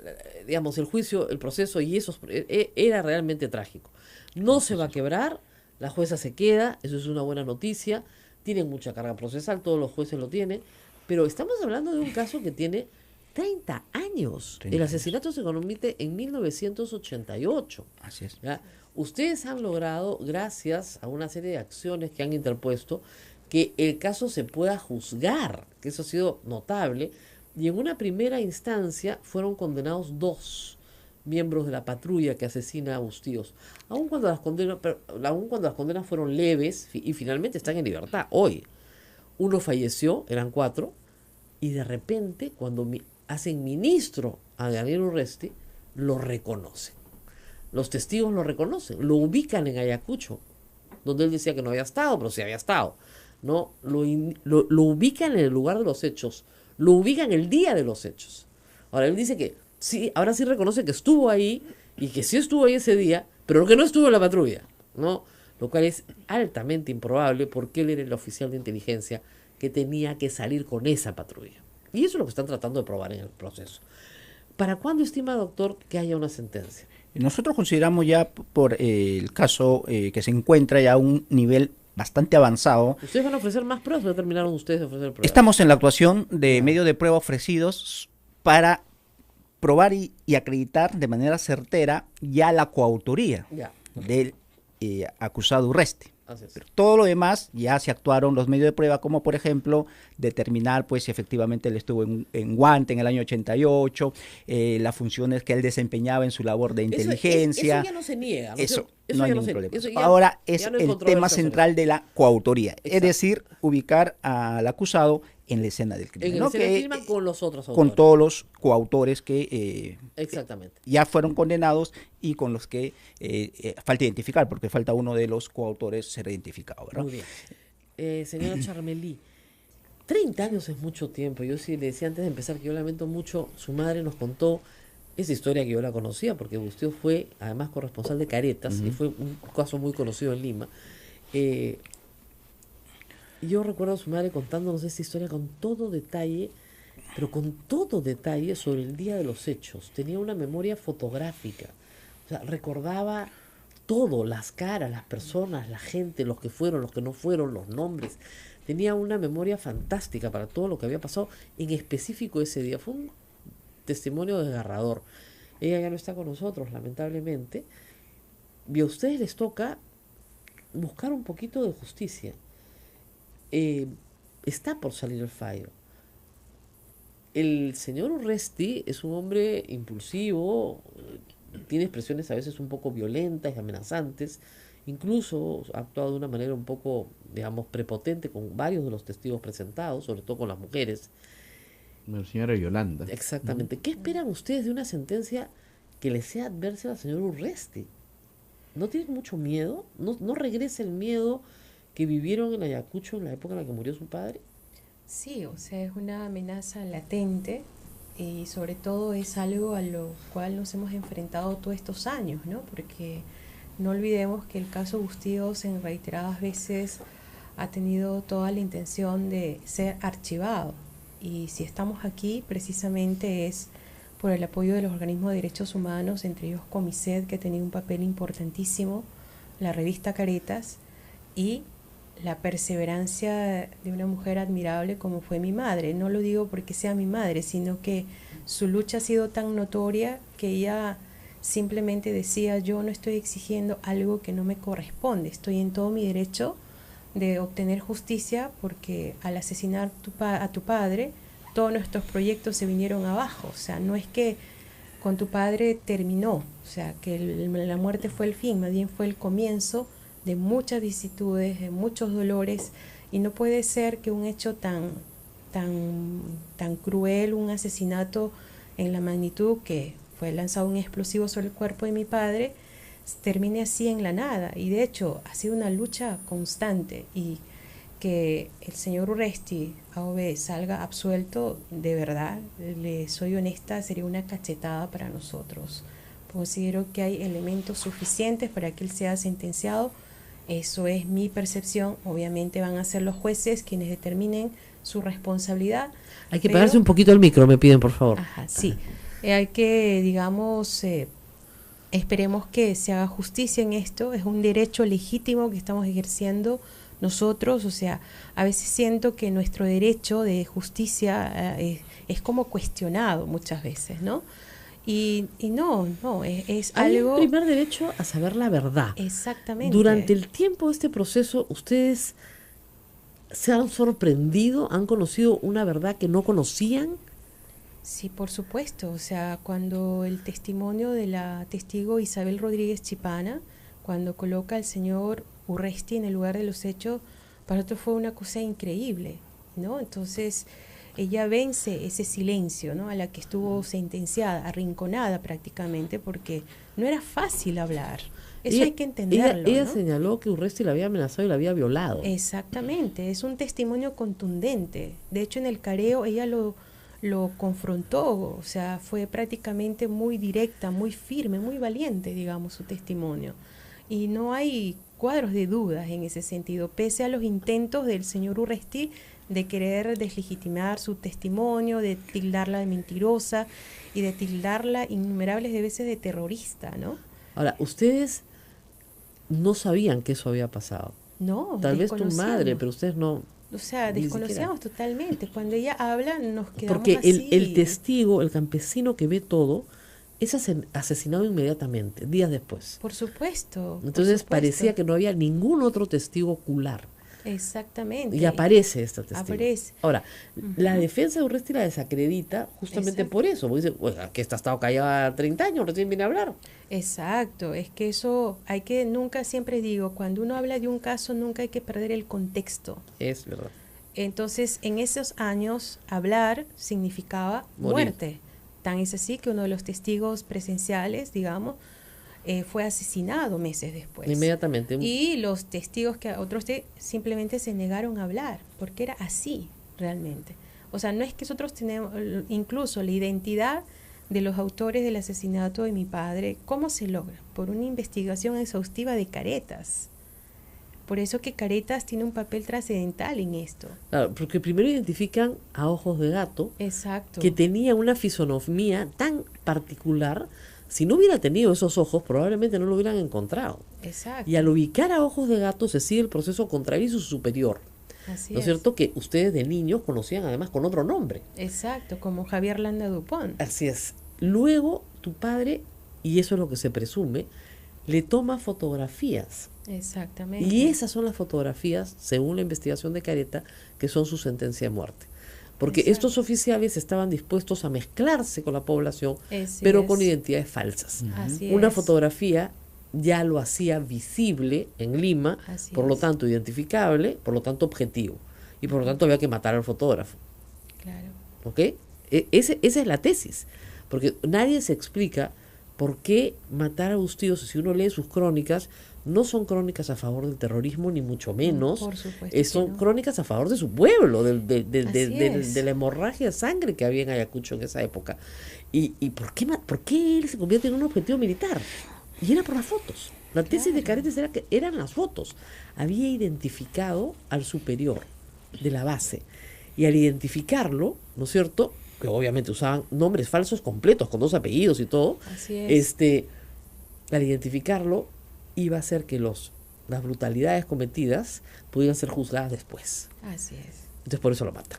digamos, el juicio, el proceso y eso era realmente trágico. No se va a quebrar, la jueza se queda, eso es una buena noticia, tienen mucha carga procesal, todos los jueces lo tienen, pero estamos hablando de un caso que tiene 30 años. El asesinato se comete en 1988. Así es. ¿Ya? Ustedes han logrado, gracias a una serie de acciones que han interpuesto, que el caso se pueda juzgar, que eso ha sido notable, y en una primera instancia fueron condenados 2 miembros de la patrulla que asesina a Bustíos, aun cuando las condenas fueron leves y finalmente están en libertad hoy. Uno falleció, eran 4, y de repente cuando hacen ministro a Daniel Urresti, lo reconocen. Los testigos lo reconocen, lo ubican en Ayacucho, donde él decía que no había estado, pero sí había estado. ¿No? Lo ubican en el lugar de los hechos, lo ubican el día de los hechos. Ahora él dice que sí, ahora sí reconoce que estuvo ahí y que sí estuvo ahí ese día, pero que no estuvo en la patrulla, ¿no? Lo cual es altamente improbable porque él era el oficial de inteligencia que tenía que salir con esa patrulla. Y eso es lo que están tratando de probar en el proceso. ¿Para cuándo estima, doctor, que haya una sentencia? Nosotros consideramos ya por el caso que se encuentra ya a un nivel bastante avanzado. ¿Ustedes van a ofrecer más pruebas o ya terminaron ustedes de ofrecer pruebas? Estamos en la actuación de medios de prueba ofrecidos para probar y acreditar de manera certera ya la coautoría del acusado Urresti. Pero todo lo demás ya se actuaron los medios de prueba, como por ejemplo determinar pues si efectivamente él estuvo en Guante en el año 88, las funciones que él desempeñaba en su labor de inteligencia. Eso ya no se niega. Eso no hay ningún problema. Ahora es el tema central de la coautoría, es decir, ubicar al acusado en la escena del crimen. En la escena del crimen con los otros autores. Con todos los coautores que exactamente. Ya fueron condenados y con los que falta identificar, porque falta uno de los coautores ser identificado, ¿verdad? Muy bien. Señora Charmelí, 30 años es mucho tiempo. Yo sí le decía antes de empezar que yo lamento mucho, su madre nos contó esa historia que yo la conocía, porque Bustíos fue además corresponsal de Caretas, y fue un caso muy conocido en Lima. Y yo recuerdo a su madre contándonos esta historia con todo detalle, pero con todo detalle sobre el día de los hechos. Tenía una memoria fotográfica, o sea, recordaba todo, las caras, las personas, la gente, los que fueron, los que no fueron, los nombres. Tenía una memoria fantástica para todo lo que había pasado, en específico ese día. Fue un testimonio desgarrador. Ella ya no está con nosotros, lamentablemente, Y a ustedes les toca buscar un poquito de justicia. Está por salir el fallo. El señor Urresti es un hombre impulsivo, tiene expresiones a veces un poco violentas y amenazantes, incluso ha actuado de una manera un poco, digamos, prepotente con varios de los testigos presentados, sobre todo con las mujeres. La señora Yolanda. Exactamente. ¿Qué esperan ustedes de una sentencia que le sea adversa al señor Urresti? ¿No tienen mucho miedo? ¿No regresa el miedo que vivieron en Ayacucho en la época en la que murió su padre? Sí, o sea, es una amenaza latente y sobre todo es algo a lo cual nos hemos enfrentado todos estos años, ¿no? Porque no olvidemos que el caso Bustíos en reiteradas veces ha tenido toda la intención de ser archivado. Y si estamos aquí, precisamente es por el apoyo de los organismos de derechos humanos, entre ellos Comicet, que ha tenido un papel importantísimo, la revista Caretas, y la perseverancia de una mujer admirable como fue mi madre. No lo digo porque sea mi madre, sino que su lucha ha sido tan notoria que ella simplemente decía: yo no estoy exigiendo algo que no me corresponde, estoy en todo mi derecho de obtener justicia, porque al asesinar a tu padre, todos nuestros proyectos se vinieron abajo. O sea, no es que con tu padre terminó, o sea, que la muerte fue el fin, más bien fue el comienzo de muchas vicisitudes, de muchos dolores, y no puede ser que un hecho tan cruel, un asesinato en la magnitud que fue lanzado un explosivo sobre el cuerpo de mi padre, termine así en la nada. Y de hecho ha sido una lucha constante, y que el señor Urresti AOB salga absuelto, de verdad, le soy honesta, sería una cachetada para nosotros. Considero que hay elementos suficientes para que él sea sentenciado. Eso es mi percepción. Obviamente van a ser los jueces quienes determinen su responsabilidad. Hay que pegarse un poquito el micro, me piden, por favor. Ajá, sí. Hay que, digamos, esperemos que se haga justicia en esto. Es un derecho legítimo que estamos ejerciendo nosotros. O sea, a veces siento que nuestro derecho de justicia es como cuestionado muchas veces, ¿no? Y no, es Hay algo... un primer derecho a saber la verdad. Exactamente. Durante el tiempo de este proceso, ¿ustedes se han sorprendido, han conocido una verdad que no conocían? Sí, por supuesto. O sea, cuando el testimonio de la testigo Isabel Rodríguez Chipana, cuando coloca al señor Urresti en el lugar de los hechos, para nosotros fue una cosa increíble, ¿no? Entonces ella vence ese silencio, ¿no?, a la que estuvo sentenciada, arrinconada prácticamente, porque no era fácil hablar. Eso hay que entenderlo. Ella ¿no? señaló que Urresti la había amenazado y la había violado. Exactamente, es un testimonio contundente. De hecho, en el careo ella lo confrontó, o sea, fue prácticamente muy directa, muy firme, muy valiente, digamos, su testimonio. Y no hay cuadros de dudas en ese sentido, pese a los intentos del señor Urresti de querer deslegitimar su testimonio, de tildarla de mentirosa y de tildarla innumerables de veces de terrorista, ¿no? Ahora, ustedes no sabían que eso había pasado. No, Tal vez tu madre, pero ustedes no. O sea, ni desconocíamos totalmente. Cuando ella habla, nos quedamos porque así. el testigo, el campesino que ve todo, es asesinado inmediatamente, días después. Por supuesto. Entonces por supuesto. parecía que no había ningún otro testigo ocular. Exactamente. Y aparece este testigo. Aparece. Ahora, la defensa de Urresti la desacredita justamente Exacto. por eso. Porque dice, oiga, que esta ha estado callada 30 años, recién viene a hablar. Exacto. Es que eso hay que, nunca, siempre digo, cuando uno habla de un caso, nunca hay que perder el contexto. Es verdad. Entonces, en esos años, hablar significaba Morir. muerte. Tan es así que uno de los testigos presenciales, digamos, fue asesinado meses después. Inmediatamente. Y los testigos que otros simplemente se negaron a hablar, porque era así realmente. O sea, no es que nosotros tenemos incluso la identidad de los autores del asesinato de mi padre. ¿Cómo se logra? Por una investigación exhaustiva de Caretas. Por eso que Caretas tiene un papel trascendental en esto. Claro, porque primero identifican a Ojos de Gato, Exacto. que tenía una fisonomía tan particular. Si no hubiera tenido esos ojos, probablemente no lo hubieran encontrado. Exacto. Y al ubicar a Ojos de Gato se sigue el proceso contrario y su superior. Así ¿No es cierto? Que ustedes de niños conocían además con otro nombre. Exacto, como Javier Landa Dupont. Así es. Luego tu padre, y eso es lo que se presume, le toma fotografías. Exactamente. Y esas son las fotografías, según la investigación de Careta, que son su sentencia de muerte. Porque Exacto. estos oficiales estaban dispuestos a mezclarse con la población, Así pero es. con identidades falsas. Así Una es. fotografía ya lo hacía visible en Lima, Así por lo es. tanto identificable, por lo tanto objetivo. Y por lo tanto había que matar al fotógrafo. Claro. ¿Ok? Esa es la tesis. Porque nadie se explica por qué matar a Bustillos, si uno lee sus crónicas, no son crónicas a favor del terrorismo, ni mucho menos. Por supuesto que Son no. crónicas a favor de su pueblo, Así es. de la hemorragia de sangre que había en Ayacucho en esa época. ¿Y por qué él se convierte en un objetivo militar? Y era por las fotos. La tesis de Caretes era que eran las fotos. Había identificado al superior de la base. Y al identificarlo, ¿no es cierto?, que obviamente usaban nombres falsos completos, con 2 apellidos y todo, Así es. al identificarlo, iba a hacer que las brutalidades cometidas pudieran ser juzgadas después. Así es. Entonces por eso lo matan.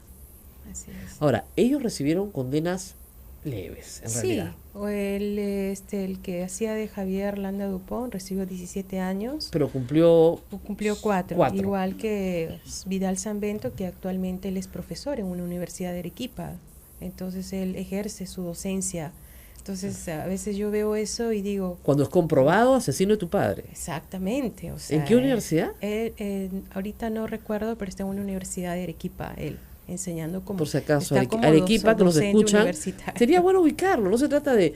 Así es. Ahora, ellos recibieron condenas leves, en Sí, realidad. o el que hacía de Javier Landa Dupont recibió 17 años, Pero cumplió cumplió 4, 4. igual que Vidal Sanbento, que actualmente él es profesor en una universidad de Arequipa, entonces él ejerce su docencia. Entonces a veces yo veo eso y digo, cuando es comprobado asesino de tu padre. exactamente, o sea, ¿En qué universidad? Ahorita no recuerdo, pero está en una universidad de Arequipa, él enseñando como, Por si acaso, está como Arequipa, que nos docente escuchan, universitario. sería bueno ubicarlo. No se trata de,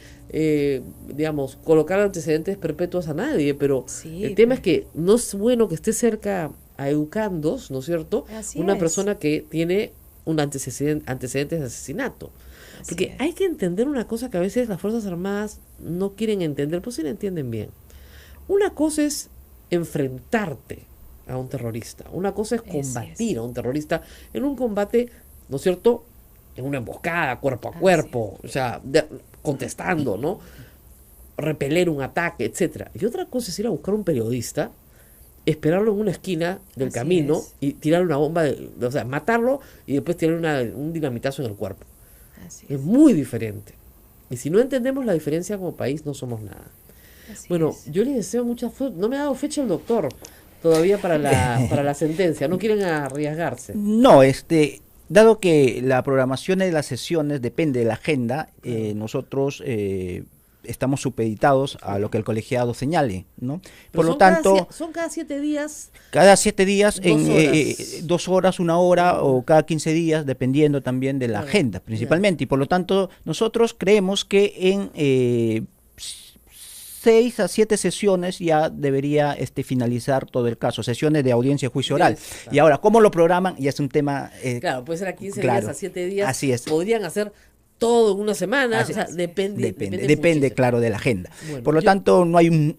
digamos, colocar antecedentes perpetuos a nadie, pero Sí, el tema pero- es que no es bueno que esté cerca a educandos, ¿no es cierto? Así Una es. persona que tiene un antecedentes de asesinato. Así Porque es. hay que entender una cosa que a veces las Fuerzas Armadas no quieren entender, pues sí la entienden bien. Una cosa es enfrentarte a un terrorista, una cosa es Así combatir es. a un terrorista en un combate, ¿no es cierto?, en una emboscada, cuerpo a Así cuerpo, o sea, contestando, ¿no?, repeler un ataque, etcétera. Y otra cosa es ir a buscar a un periodista, esperarlo en una esquina del Así camino es. y tirar una bomba, o sea, matarlo y después tirar un dinamitazo en el cuerpo. Así Es muy diferente. Y si no entendemos la diferencia como país, no somos nada. Así Bueno, es. yo les deseo mucha suerte. No me ha dado fecha el doctor todavía para la sentencia. No quieren arriesgarse. No, dado que la programación de las sesiones depende de la agenda, nosotros estamos supeditados a lo que el colegiado señale, ¿no? Pero Por lo son tanto, son cada 7 días. cada 7 días, 2 en horas. 2 horas, 1 hora o cada 15 días, dependiendo también de la Claro, agenda, principalmente. Y por lo tanto, nosotros creemos que en 6 a 7 sesiones ya debería finalizar todo el caso, sesiones de audiencia, juicio oral. Claro. Y ahora, ¿cómo lo programan? Ya es un tema... Claro, puede ser a 15 claro, días, a 7 días. así es. Podrían hacer todo en una semana. Así o sea, es. depende Depende, muchísimo. claro, de la agenda. Bueno, Por lo yo- tanto, no hay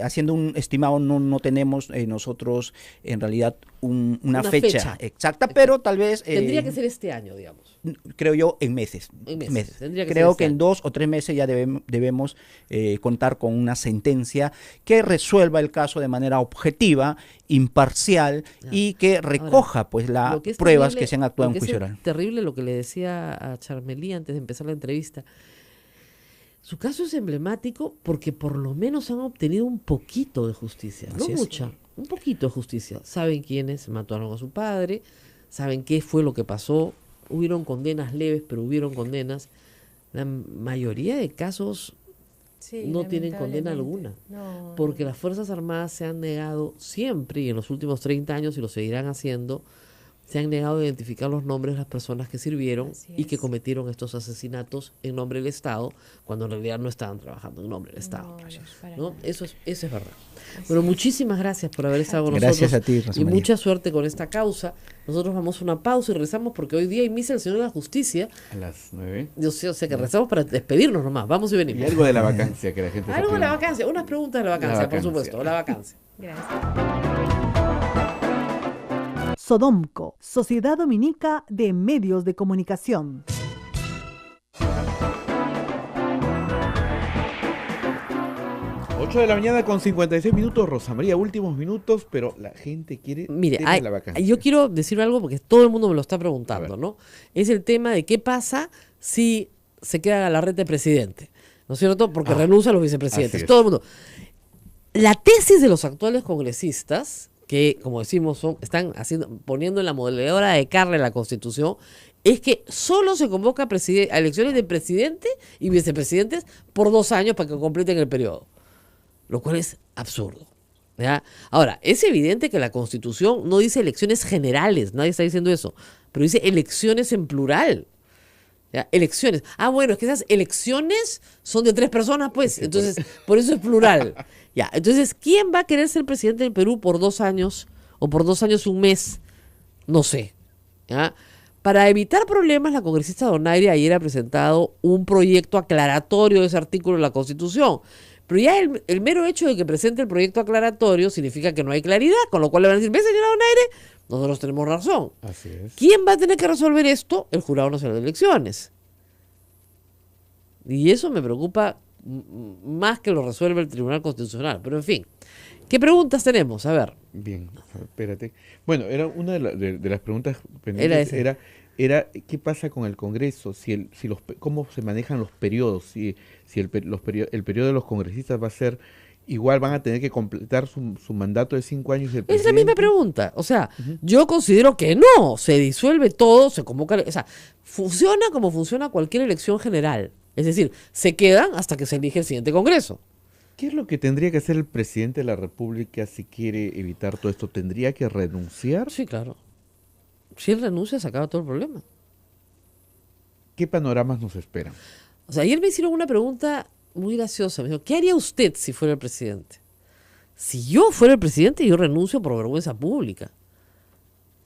haciendo un estimado, no tenemos nosotros en realidad una fecha exacta, pero tal vez... Tendría que ser este año, digamos. creo yo, en meses. En meses, tendría que Creo ser que este en 2 o 3 meses ya debemos contar con una sentencia que resuelva el caso de manera objetiva, imparcial y que recoja pues las Lo que es pruebas terrible- que se han actuado lo en que es juicio oral. terrible lo que le decía a Charmelí antes de empezar la entrevista. Su caso es emblemático porque por lo menos han obtenido un poquito de justicia, Así no es. mucha, un poquito de justicia. Saben quiénes mataron a su padre, saben qué fue lo que pasó, hubieron condenas leves, pero hubieron condenas. La mayoría de casos Sí, no tienen condena alguna, lamentablemente. No, porque las Fuerzas Armadas se han negado siempre, y en los últimos 30 años, y lo seguirán haciendo, se han negado a identificar los nombres de las personas que sirvieron Así y que es. cometieron estos asesinatos en nombre del Estado, cuando en realidad no estaban trabajando en nombre del Estado. no, para ¿No? nada. Eso es verdad. Así Bueno, es. muchísimas gracias por haber estado con Gracias nosotros. a ti, Rosa Y María. mucha suerte con esta causa. Nosotros vamos a una pausa y rezamos porque hoy día hay misa del Señor de la Justicia. A las 9. Yo sé, o sea que rezamos para despedirnos nomás. Vamos y Y venimos. algo de la vacancia que la gente está Algo de la pidiendo. vacancia, unas preguntas de la vacancia, por vacancia. supuesto, la vacancia. Gracias. Sodomco, Sociedad Dominica de Medios de Comunicación. Ocho de la mañana con 56 minutos, Rosa María, últimos minutos, pero la gente quiere Mire, tema de la vacancia. yo quiero decir algo porque todo el mundo me lo está preguntando, A ver. ¿no? Es el tema de qué pasa si se queda Galarrete presidente, ¿no es cierto? Porque renuncia a los vicepresidentes. así es. Todo el mundo. La tesis de los actuales congresistas, que como decimos están poniendo en la modeladora de Carle la Constitución, es que solo se convoca a elecciones de presidente y vicepresidentes por 2 años para que completen el periodo, lo cual es absurdo. ¿Ya? Ahora, es evidente que la Constitución no dice elecciones generales, nadie está diciendo eso, pero dice elecciones en plural. ¿Ya? Elecciones. Ah, bueno, es que esas elecciones son de 3 personas, pues. Entonces, por eso es plural. Ya, entonces, ¿quién va a querer ser presidente del Perú por 2 años o por 2 años 1 mes? No sé. ¿Ya? Para evitar problemas, la congresista Donaire ayer ha presentado un proyecto aclaratorio de ese artículo de la Constitución. Pero ya el mero hecho de que presente el proyecto aclaratorio significa que no hay claridad, con lo cual le van a decir, ve, señora Donaire, nosotros tenemos razón. Así es. ¿Quién va a tener que resolver esto? El Jurado Nacional de Elecciones. Y eso me preocupa más que lo resuelve el Tribunal Constitucional. Pero en fin, ¿qué preguntas tenemos? A ver. Bien, espérate. Bueno, era una de las preguntas Era pendientes, ese. era ¿qué pasa con el Congreso? ¿Cómo se manejan los periodos? Si el periodo de los congresistas va a ser igual, van a tener que completar su mandato de 5 años del Es la misma presidente. pregunta. O sea, yo considero que no. Se disuelve todo, se convoca. O sea, funciona como funciona cualquier elección general. Es decir, se quedan hasta que se elige el siguiente Congreso. ¿Qué es lo que tendría que hacer el presidente de la República si quiere evitar todo esto? ¿Tendría que renunciar? Sí, claro. Si él renuncia, se acaba todo el problema. ¿Qué panoramas nos esperan? O sea, ayer me hicieron una pregunta muy graciosa. Me dijo, ¿qué haría usted si fuera el presidente? Si yo fuera el presidente, yo renuncio por vergüenza pública.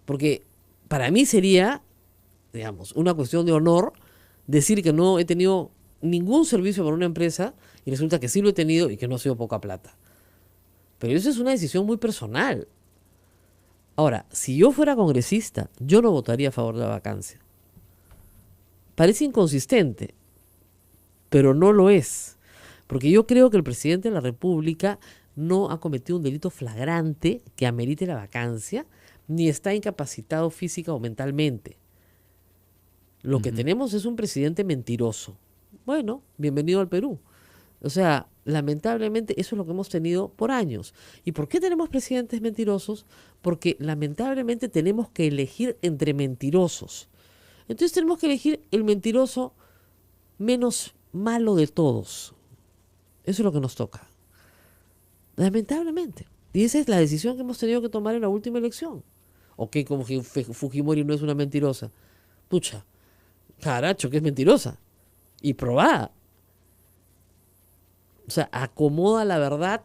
Porque para mí sería, digamos, una cuestión de honor decir que no he tenido ningún servicio para una empresa y resulta que sí lo he tenido y que no ha sido poca plata. Pero eso es una decisión muy personal. Ahora, si yo fuera congresista, yo no votaría a favor de la vacancia. Parece inconsistente, pero no lo es. Porque yo creo que el presidente de la República no ha cometido un delito flagrante que amerite la vacancia, ni está incapacitado física o mentalmente. Lo que tenemos es un presidente mentiroso. Bueno, bienvenido al Perú. O sea, lamentablemente eso es lo que hemos tenido por años. ¿Y por qué tenemos presidentes mentirosos? Porque lamentablemente tenemos que elegir entre mentirosos. Entonces tenemos que elegir el mentiroso menos malo de todos. Eso es lo que nos toca. Lamentablemente. Y esa es la decisión que hemos tenido que tomar en la última elección. ¿O qué? Como que Fujimori no es una mentirosa. Pucha, caracho, que es mentirosa. Y probada. O sea, acomoda la verdad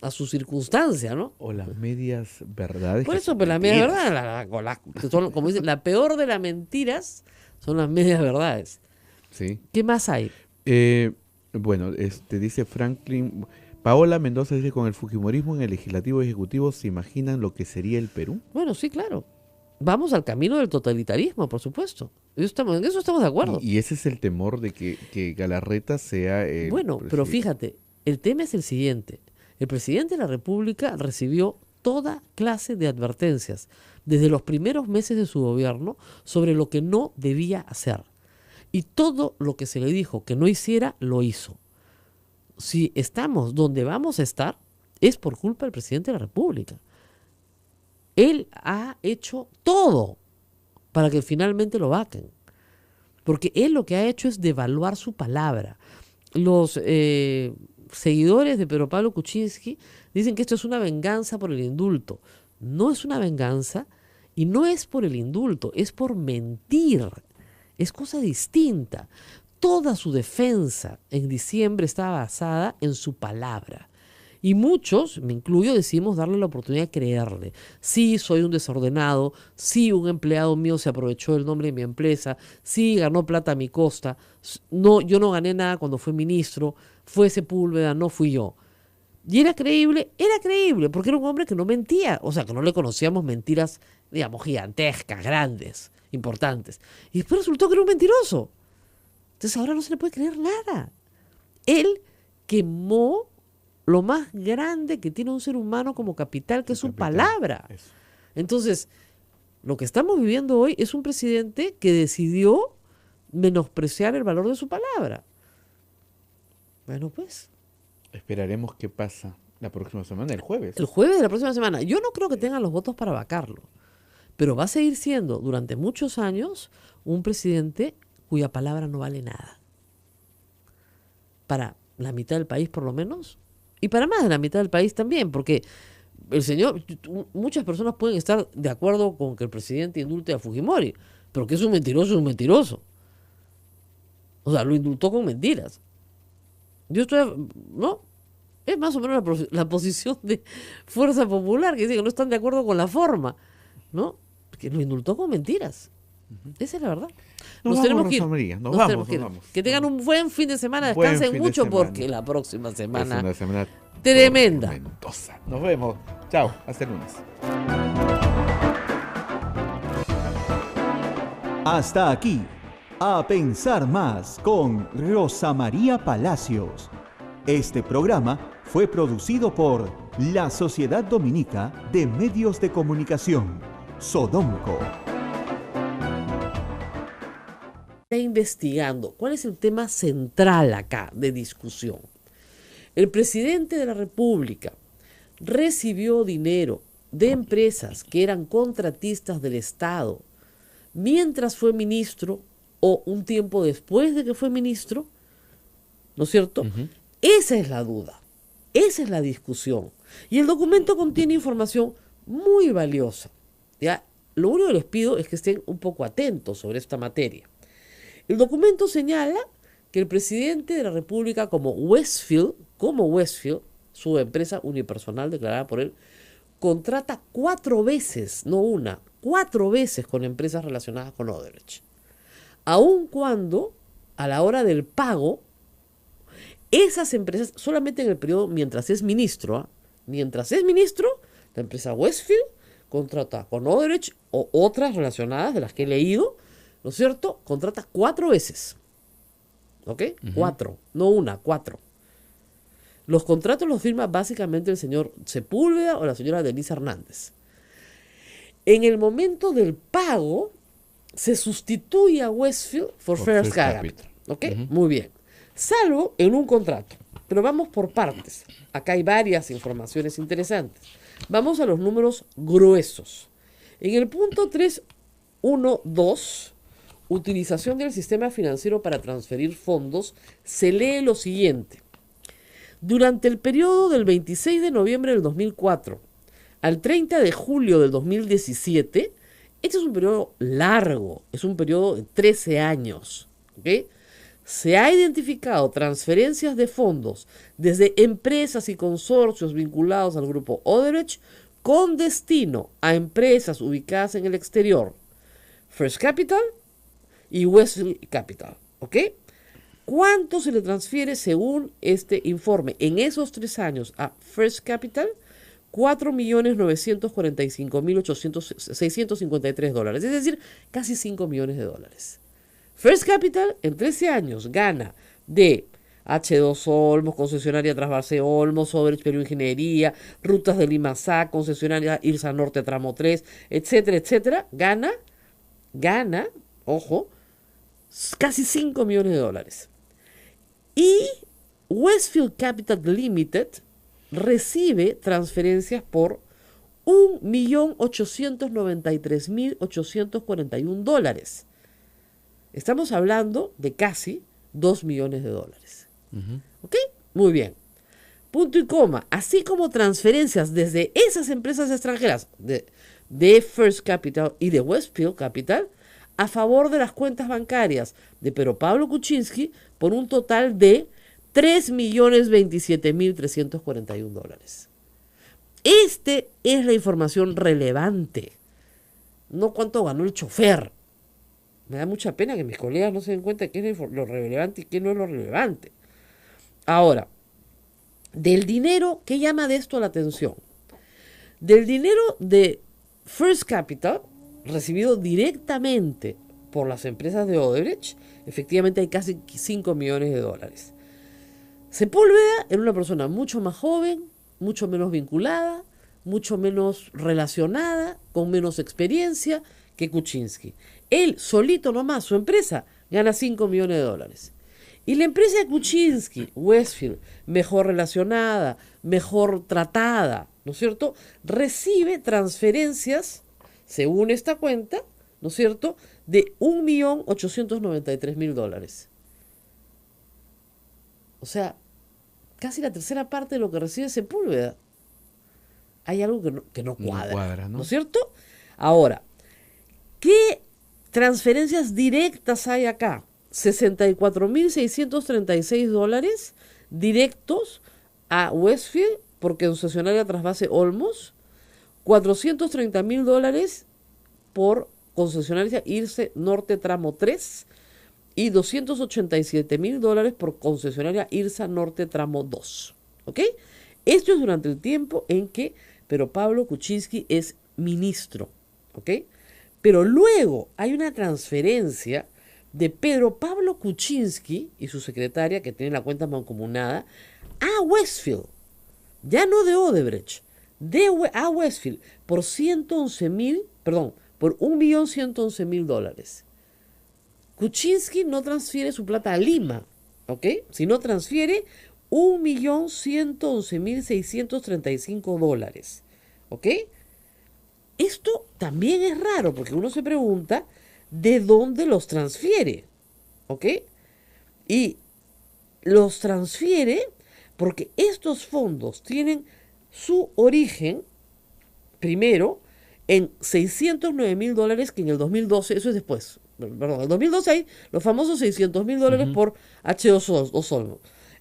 a su circunstancia, ¿no? O las medias verdades. Por que eso, son pero la media mentiras. verdad, como dicen, la peor de las mentiras son las medias verdades. Sí. ¿Qué más hay? Bueno, dice Franklin, Paola Mendoza dice, con el fujimorismo en el legislativo y ejecutivo, ¿se imaginan lo que sería el Perú? Bueno, sí, claro. Vamos al camino del totalitarismo, por supuesto. En eso estamos de acuerdo. Y ese es el temor de que Galarreta sea el Bueno, pero fíjate, el tema es el siguiente. El presidente de la República recibió toda clase de advertencias desde los primeros meses de su gobierno sobre lo que no debía hacer. Y todo lo que se le dijo que no hiciera, lo hizo. Si estamos donde vamos a estar, es por culpa del presidente de la República. Él ha hecho todo para que finalmente lo vaquen. Porque él lo que ha hecho es devaluar su palabra. Los seguidores de Pedro Pablo Kuczynski dicen que esto es una venganza por el indulto. No es una venganza y no es por el indulto, es por mentir. Es cosa distinta. Toda su defensa en diciembre estaba basada en su palabra. Y muchos, me incluyo, decidimos darle la oportunidad de creerle. Sí, soy un desordenado. Sí, un empleado mío se aprovechó del nombre de mi empresa. Sí, ganó plata a mi costa. No, yo no gané nada cuando fue ministro. Fue Sepúlveda, no fui yo. Y era creíble, porque era un hombre que no mentía. O sea, que no le conocíamos mentiras, digamos, gigantescas, grandes, importantes. Y después resultó que era un mentiroso. Entonces ahora no se le puede creer nada. Él quemó lo más grande que tiene un ser humano como capital, que es su palabra. Eso. Entonces, lo que estamos viviendo hoy es un presidente que decidió menospreciar el valor de su palabra. Bueno, pues. Esperaremos qué pasa. La próxima semana, el jueves. El jueves de la próxima semana. Yo no creo que tengan los votos para vacarlo, pero va a seguir siendo durante muchos años un presidente cuya palabra no vale nada. Para la mitad del país por lo menos, y para más de la mitad del país también, porque el señor, muchas personas pueden estar de acuerdo con que el presidente indulte a Fujimori, pero que es un mentiroso, es un mentiroso. O sea, lo indultó con mentiras. Yo estoy, ¿no? Es más o menos la posición de Fuerza Popular, que dice que no están de acuerdo con la forma, ¿no? Que lo indultó con mentiras. Esa es la verdad. Nos tenemos vamos, que ir. Rosa María, nos tenemos vamos, que ir. nos vamos. Que tengan un buen fin de semana, Buen descansen fin de mucho semana. porque la próxima semana Es una semana tremenda. tormentosa. Nos vemos. Chao. Hasta el lunes. Hasta aquí, A Pensar Más con Rosa María Palacios. Este programa fue producido por la Sociedad Dominica de Medios de Comunicación, Sodomco. Está investigando cuál es el tema central acá de discusión. El presidente de la República recibió dinero de empresas que eran contratistas del Estado mientras fue ministro o un tiempo después de que fue ministro, ¿no es cierto? Esa es la duda, esa es la discusión. Y el documento contiene información muy valiosa. ¿Ya? Lo único que les pido es que estén un poco atentos sobre esta materia. El documento señala que el presidente de la República, como Westfield, su empresa unipersonal declarada por él, contrata 4 veces, no una, 4 veces con empresas relacionadas con Odebrecht. Aun cuando, a la hora del pago, esas empresas, solamente en el periodo mientras es ministro, la empresa Westfield contrata con Odebrecht o otras relacionadas de las que he leído, ¿no es cierto? Contrata 4 veces. ¿Ok? 4, no una, 4. Los contratos los firma básicamente el señor Sepúlveda o la señora Denise Hernández. En el momento del pago, se sustituye a Westfield por First Capital. ¿Ok? Muy bien. Salvo en un contrato. Pero vamos por partes. Acá hay varias informaciones interesantes. Vamos a los números gruesos. En el punto 3.1.2, utilización del sistema financiero para transferir fondos, se lee lo siguiente. Durante el periodo del 26 de noviembre del 2004 al 30 de julio del 2017, este es un periodo largo, es un periodo de 13 años. ¿Okay? Se ha identificado transferencias de fondos desde empresas y consorcios vinculados al grupo Odebrecht con destino a empresas ubicadas en el exterior, First Capital y Westfield Capital. ¿Ok? ¿Cuánto se le transfiere según este informe en esos 3 años a First Capital? $4.945.653, es decir, casi $5 millones. First Capital en 13 años gana de H2 Olmos, concesionaria Trasvase Olmos, Odebrecht Perú Ingeniería, Rutas de Limassá, concesionaria Irsa Norte Tramo 3, etcétera, etcétera, gana, ojo, casi $5 millones. Y Westfield Capital Limited recibe transferencias por $1.893.841. Estamos hablando de casi $2 millones. ¿Ok? Muy bien. Punto y coma. Así como transferencias desde esas empresas extranjeras de First Capital y de Westfield Capital a favor de las cuentas bancarias de Pedro Pablo Kuczynski por un total de $3.027.341. Esta es la información relevante, no cuánto ganó el chofer. Me da mucha pena que mis colegas no se den cuenta de qué es lo relevante y qué no es lo relevante. Ahora, del dinero, ¿qué llama de esto la atención? Del dinero de First Capital, recibido directamente por las empresas de Odebrecht, efectivamente hay casi $5 millones. Sepúlveda era una persona mucho más joven, mucho menos vinculada, mucho menos relacionada, con menos experiencia que Kuczynski. Él solito nomás, su empresa, gana $5 millones. Y la empresa de Kuczynski, Westfield, mejor relacionada, mejor tratada, ¿no es cierto?, recibe transferencias, según esta cuenta, ¿no es cierto?, de $1.893.000. O sea, casi la tercera parte de lo que recibe Sepúlveda. Hay algo que no cuadra, ¿no es cierto? Ahora, ¿qué transferencias directas hay acá? $64.636 directos a Westfield por concesionaria trasvase Olmos, $430.000 por concesionaria Irse Norte Tramo 3 y $287.000 por concesionaria Irsa Norte Tramo 2. ¿Ok? Esto es durante el tiempo en que Pedro Pablo Kuczynski es ministro. ¿Ok? Pero luego hay una transferencia de Pedro Pablo Kuczynski y su secretaria, que tiene la cuenta mancomunada, a Westfield. Ya no de Odebrecht, a Westfield, por por $1.111.000. Kuczynski no transfiere su plata a Lima, ¿ok? Sino transfiere $1.111.635, ¿ok? Esto también es raro, porque uno se pregunta de dónde los transfiere, ¿ok? Y los transfiere porque estos fondos tienen su origen, primero, en $609.000 que en el 2012, eso es después, perdón, en el 2012 hay los famosos $600.000 por H. Osorno.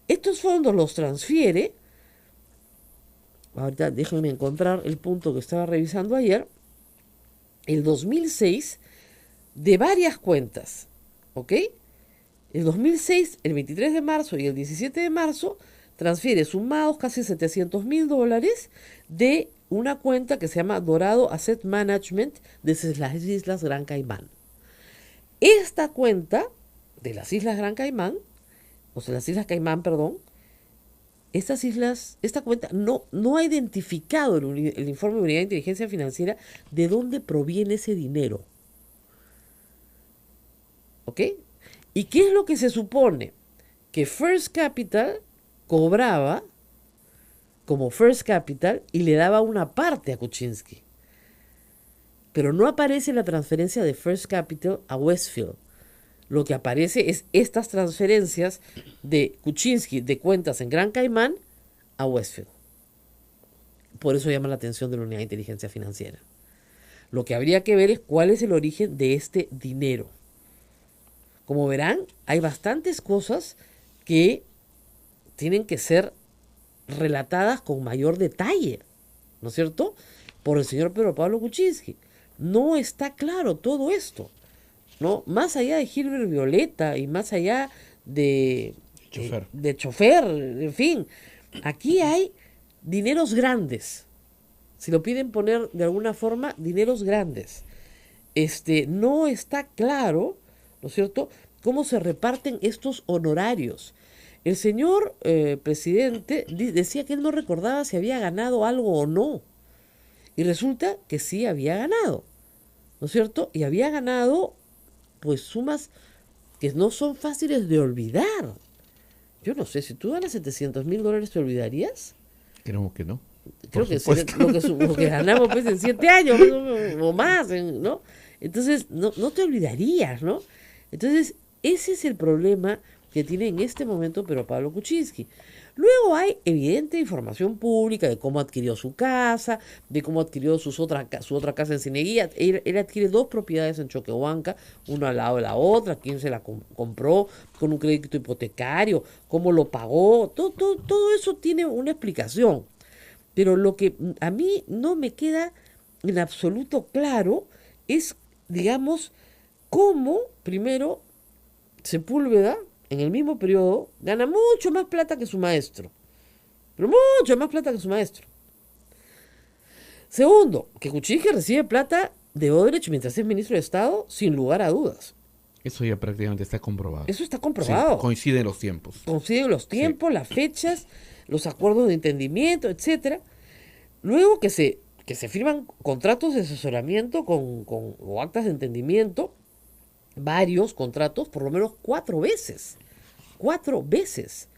Estos fondos los transfiere, ahorita déjenme encontrar el punto que estaba revisando ayer, el 2006, de varias cuentas, ¿ok? El 2006, el 23 de marzo y el 17 de marzo, transfiere sumados casi $700.000 de una cuenta que se llama Dorado Asset Management desde las Islas Gran Caimán. Esta cuenta de las Islas Gran Caimán, o sea, las Islas Caimán, perdón, esta cuenta no ha identificado el informe de Unidad de Inteligencia Financiera de dónde proviene ese dinero. ¿Ok? ¿Y qué es lo que se supone? Que First Capital cobraba como First Capital y le daba una parte a Kuczynski. Pero no aparece la transferencia de First Capital a Westfield. Lo que aparece es estas transferencias de Kuczynski de cuentas en Gran Caimán a Westfield. Por eso llama la atención de la Unidad de Inteligencia Financiera. Lo que habría que ver es cuál es el origen de este dinero. Como verán, hay bastantes cosas que tienen que ser relatadas con mayor detalle, ¿no es cierto?, por el señor Pedro Pablo Kuczynski. No está claro todo esto, ¿no? Más allá de Gilbert Violeta y más allá de chofer, en fin, aquí hay dineros grandes. Si lo piden poner de alguna forma, dineros grandes. No está claro, ¿no es cierto?, cómo se reparten estos honorarios. El señor presidente decía que él no recordaba si había ganado algo o no. Y resulta que sí había ganado, ¿no es cierto? Y había ganado, pues, sumas que no son fáciles de olvidar. Yo no sé, si tú ganas $700.000, ¿te olvidarías? Creo que no. Creo que es lo que ganamos pues en 7 años o más, ¿no? Entonces, no te olvidarías, ¿no? Entonces, ese es el problema que tiene en este momento Pedro Pablo Kuczynski. Luego hay evidente información pública de cómo adquirió su casa, de cómo adquirió su otra casa en Cieneguilla. Él adquiere 2 propiedades en Choquehuanca, una al lado de la otra, quién se la compró, con un crédito hipotecario, cómo lo pagó, todo eso tiene una explicación. Pero lo que a mí no me queda en absoluto claro es, digamos, cómo, primero, Sepúlveda, en el mismo periodo, gana mucho más plata que su maestro. Pero mucho más plata que su maestro. Segundo, que Kuczynski recibe plata de Odebrecht mientras es ministro de Estado, sin lugar a dudas. Eso ya prácticamente está comprobado. Eso está comprobado. Sí, coinciden los tiempos. Coinciden los tiempos, sí, las fechas, los acuerdos de entendimiento, etcétera. Luego que se firman contratos de asesoramiento o actas de entendimiento, varios contratos, por lo menos 4 veces. 4 veces.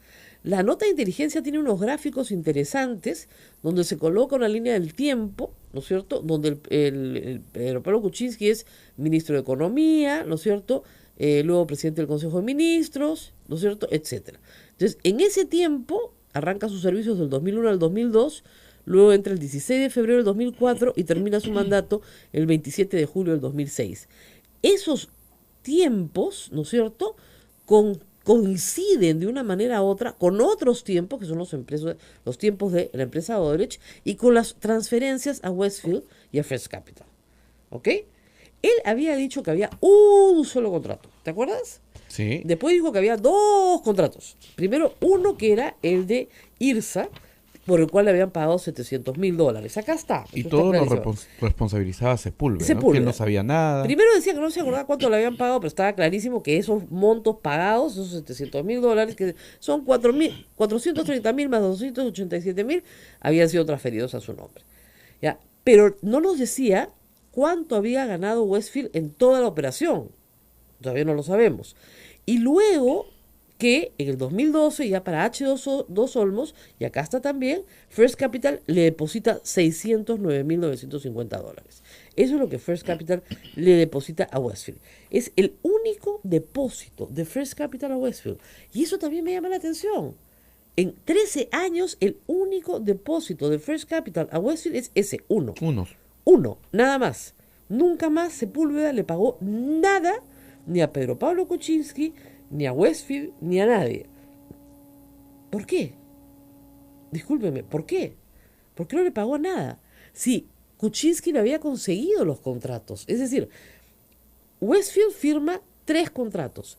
La nota de inteligencia tiene unos gráficos interesantes donde se coloca una línea del tiempo, ¿no es cierto? Donde el Pedro Pablo Kuczynski es ministro de Economía, ¿no es cierto? Luego presidente del Consejo de Ministros, ¿no es cierto? Etcétera. Entonces, en ese tiempo arranca sus servicios del 2001 al 2002, luego entra el 16 de febrero del 2004 y termina su mandato el 27 de julio del 2006. Esos tiempos, ¿no es cierto?, coinciden de una manera u otra con otros tiempos, que son los tiempos de la empresa Odebrecht, y con las transferencias a Westfield y a First Capital. ¿Ok? Él había dicho que había un solo contrato, ¿te acuerdas? Sí. Después dijo que había 2 contratos. Primero, uno que era el de IRSA, por el cual le habían pagado $700,000. Acá está. Y eso todo está lo clarísimo. responsabilizaba a Sepúlveda, ¿no? Que Sepúlveda. él no sabía nada. Primero decía que no se acordaba cuánto le habían pagado, pero estaba clarísimo que esos montos pagados, esos $700,000, que son 430,000 más 287,000, habían sido transferidos a su nombre. ¿Ya? Pero no nos decía cuánto había ganado Westfield en toda la operación. Todavía no lo sabemos. Y luego que en el 2012, ya para H2 Olmos, y acá está también, First Capital le deposita $609,950. Eso es lo que First Capital le deposita a Westfield. Es el único depósito de First Capital a Westfield. Y eso también me llama la atención. En 13 años, el único depósito de First Capital a Westfield es ese, uno. Uno, nada más. Nunca más Sepúlveda le pagó nada ni a Pedro Pablo Kuczynski, ni a Westfield, ni a nadie. ¿Por qué? Discúlpeme, ¿por qué? ¿Por qué no le pagó nada? Sí, Kuczynski le había conseguido los contratos. Es decir, Westfield firma 3 contratos,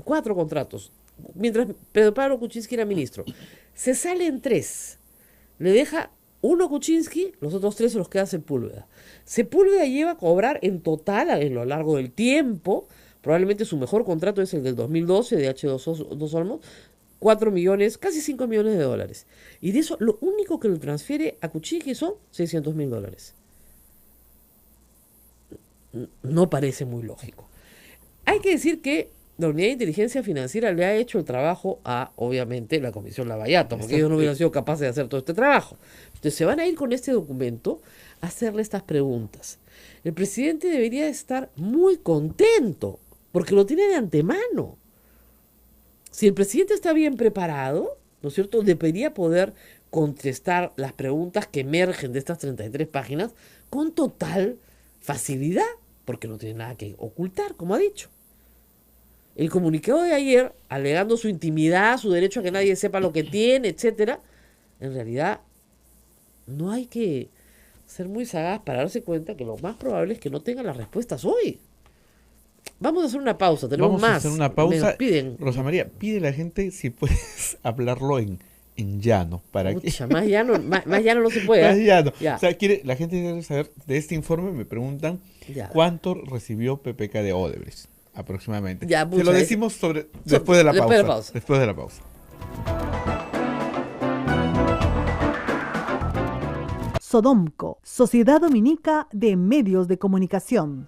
4 contratos, mientras Pedro Pablo Kuczynski era ministro. Se sale en 3. Le deja uno a Kuczynski, los otros 3 se los queda Sepúlveda. Sepúlveda lleva a cobrar en total, a lo largo del tiempo, probablemente su mejor contrato es el del 2012 de H2 Olmos, 4 millones, casi 5 millones de dólares. Y de eso, lo único que le transfiere a Kuczynski son $600,000. No parece muy lógico. Hay que decir que la Unidad de Inteligencia Financiera le ha hecho el trabajo a, obviamente, la Comisión Lavallato, porque ellos no hubieran sido capaces de hacer todo este trabajo. Entonces se van a ir con este documento a hacerle estas preguntas. El presidente debería estar muy contento, porque lo tiene de antemano. Si el presidente está bien preparado, ¿no es cierto?, debería poder contestar las preguntas que emergen de estas 33 páginas con total facilidad, porque no tiene nada que ocultar, como ha dicho. El comunicado de ayer, alegando su intimidad, su derecho a que nadie sepa lo que tiene, etcétera, en realidad no hay que ser muy sagaz para darse cuenta que lo más probable es que no tenga las respuestas hoy. Vamos a hacer una pausa, tenemos Vamos más. a hacer una pausa. Me nos piden. Rosa María, pide a la gente si puedes hablarlo en llano. Para que... Pucha, más llano no se puede. Más llano. Ya. O sea, la gente quiere saber de este informe, me preguntan Ya. cuánto recibió PPK de Odebrecht, aproximadamente. Ya, Se pucha, lo decimos después de la pausa. Después de la pausa. Sodomco, Sociedad Dominica de Medios de Comunicación.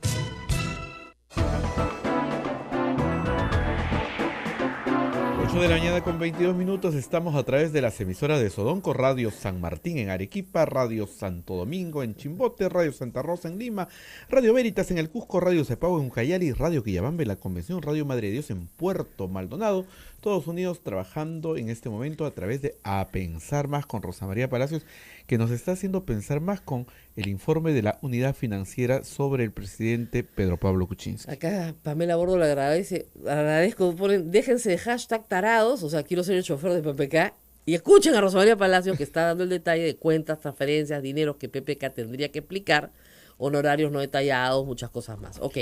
8 de la mañana con 22 minutos, estamos a través de las emisoras de Sodomco, Radio San Martín en Arequipa, Radio Santo Domingo en Chimbote, Radio Santa Rosa en Lima, Radio Veritas en el Cusco, Radio Cepao en Ucayali, Radio Quillabambe, La Convención, Radio Madre de Dios en Puerto Maldonado, todos unidos trabajando en este momento a través de A Pensar Más con Rosa María Palacios, que nos está haciendo pensar más con el informe de la Unidad Financiera sobre el presidente Pedro Pablo Kuczynski. Acá Pamela Bordo le agradezco, ponen, déjense de hashtag tarados, o sea, quiero ser el chofer de PPK, y escuchen a Rosa María Palacios que está dando el detalle de cuentas, transferencias, dineros que PPK tendría que explicar, honorarios no detallados, muchas cosas más. Ok,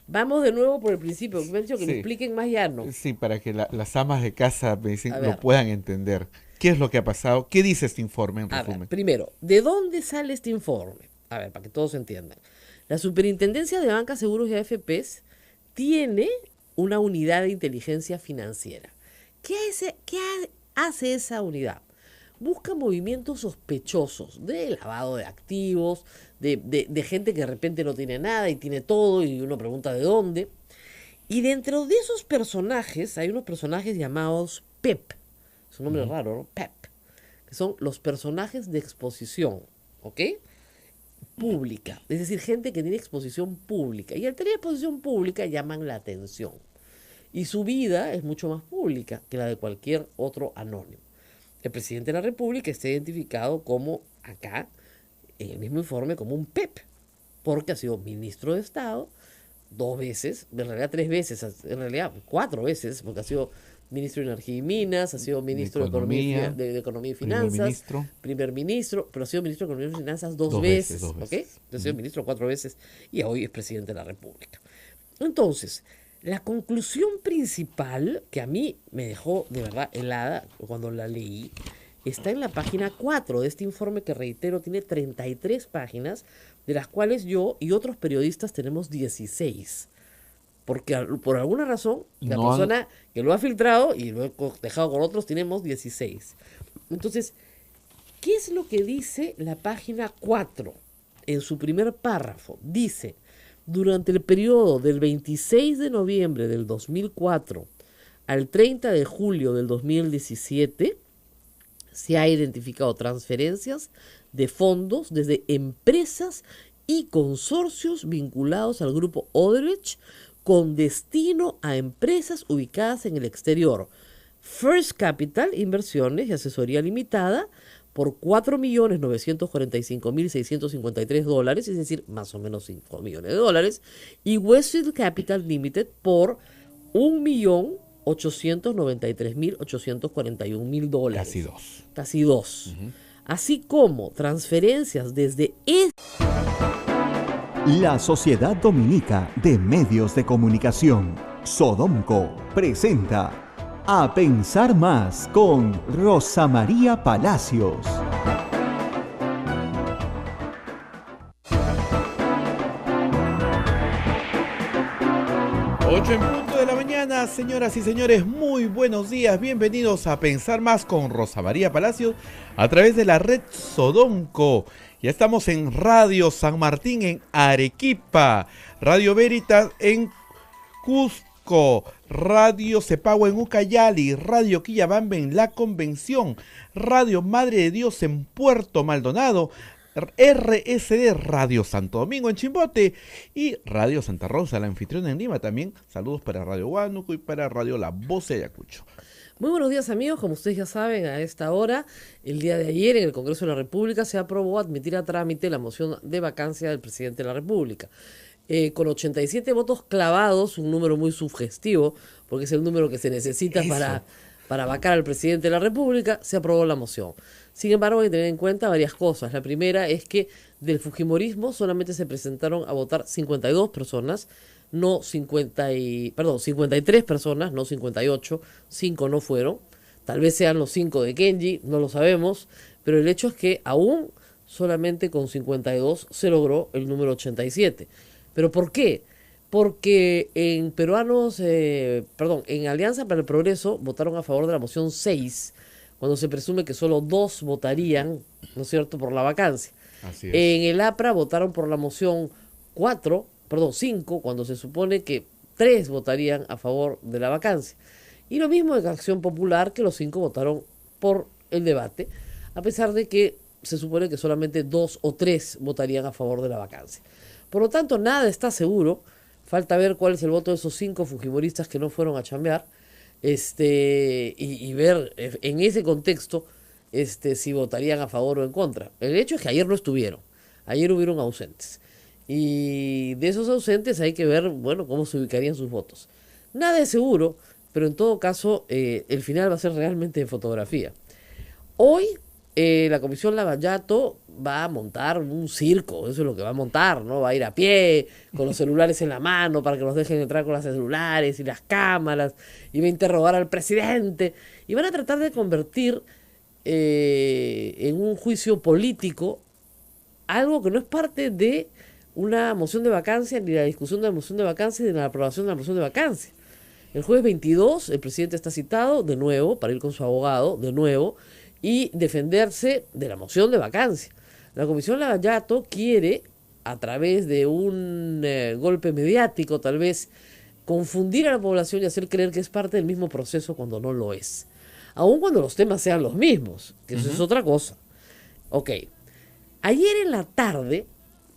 vamos de nuevo por el principio, me han dicho que me expliquen más llano. Sí, para que las amas de casa me dicen, A ver. lo puedan entender. ¿Qué es lo que ha pasado? ¿Qué dice este informe en A resumen? ver, primero, ¿de dónde sale este informe? A ver, para que todos entiendan. La Superintendencia de Bancas, Seguros y AFPs tiene una unidad de inteligencia financiera. ¿Qué hace esa unidad? Busca movimientos sospechosos de lavado de activos, de gente que de repente no tiene nada y tiene todo y uno pregunta de dónde. Y dentro de esos personajes hay unos personajes llamados PEP. Es un nombre raro, ¿no? PEP. Que son los personajes de exposición, ¿ok? Pública. Es decir, gente que tiene exposición pública. Y al tener exposición pública llaman la atención. Y su vida es mucho más pública que la de cualquier otro anónimo. El presidente de la República está identificado como, acá, en el mismo informe, como un PEP, porque ha sido ministro de Estado 2 veces, en realidad 3 veces, en realidad 4 veces, porque ha sido ministro de Energía y Minas, ha sido ministro de Economía y Finanzas, primer ministro, pero ha sido ministro de Economía y Finanzas 2 veces, ¿ok? Ha sido ministro 4 veces y hoy es presidente de la República. Entonces, la conclusión principal, que a mí me dejó de verdad helada cuando la leí, está en la página 4 de este informe que, reitero, tiene 33 páginas, de las cuales yo y otros periodistas tenemos 16. Porque por alguna razón, la persona que lo ha filtrado y lo he dejado con otros, tenemos 16. Entonces, ¿qué es lo que dice la página 4? En su primer párrafo, dice: durante el periodo del 26 de noviembre del 2004 al 30 de julio del 2017, se ha identificado transferencias de fondos desde empresas y consorcios vinculados al grupo Odebrecht con destino a empresas ubicadas en el exterior. First Capital, Inversiones y Asesoría Limitada, por $4.945.653, es decir, más o menos $5 millones, y Westfield Capital Limited por $1.893.841. Casi dos. Así como transferencias desde La Sociedad Dominica de Medios de Comunicación, Sodomco, presenta A Pensar Más con Rosa María Palacios. Ocho en punto de la mañana, señoras y señores, muy buenos días, bienvenidos a Pensar Más con Rosa María Palacios a través de la red Sodomco. Ya estamos en Radio San Martín en Arequipa, Radio Veritas en Cusco, Radio Cepagua en Ucayali, Radio Quillabamba en La Convención, Radio Madre de Dios en Puerto Maldonado, RSD Radio Santo Domingo en Chimbote y Radio Santa Rosa, la anfitriona en Lima también. Saludos para Radio Huánuco y para Radio La Voz de Ayacucho. Muy buenos días, amigos. Como ustedes ya saben, a esta hora, el día de ayer, en el Congreso de la República, se aprobó admitir a trámite la moción de vacancia del presidente de la República. Con 87 votos clavados, un número muy sugestivo, porque es el número que se necesita para vacar al presidente de la República, se aprobó la moción. Sin embargo, hay que tener en cuenta varias cosas. La primera es que del fujimorismo solamente se presentaron a votar 52 personas, 53 personas, no 58, 5 no fueron. Tal vez sean los 5 de Kenji, no lo sabemos, pero el hecho es que aún solamente con 52 se logró el número 87. ¿Pero por qué? Porque en en Alianza para el Progreso votaron a favor de la moción 6, cuando se presume que solo 2 votarían, ¿no es cierto?, por la vacancia. Así es. En el APRA votaron por la moción 5, cuando se supone que 3 votarían a favor de la vacancia. Y lo mismo en Acción Popular, que los 5 votaron por el debate, a pesar de que se supone que solamente 2 o 3 votarían a favor de la vacancia. Por lo tanto, nada está seguro. Falta ver cuál es el voto de esos 5 fujimoristas que no fueron a chambear, y ver en ese contexto si votarían a favor o en contra. El hecho es que ayer no estuvieron. Ayer hubieron ausentes. Y de esos ausentes hay que ver, bueno, cómo se ubicarían sus votos. Nada es seguro, pero en todo caso, el final va a ser realmente de fotografía. Hoy, la Comisión Lavallato va a montar un circo, eso es lo que va a montar, ¿no? Va a ir a pie, con los celulares en la mano, para que nos dejen entrar con los celulares y las cámaras, y va a interrogar al presidente, y van a tratar de convertir en un juicio político algo que no es parte de una moción de vacancia, ni la discusión de la moción de vacancia, ni la aprobación de la moción de vacancia. El jueves 22, el presidente está citado de nuevo, para ir con su abogado, de nuevo, y defenderse de la moción de vacancia. La Comisión Lavallato quiere, a través de un golpe mediático, tal vez, confundir a la población y hacer creer que es parte del mismo proceso cuando no lo es. Aun cuando los temas sean los mismos, que eso es otra cosa. Ok. Ayer en la tarde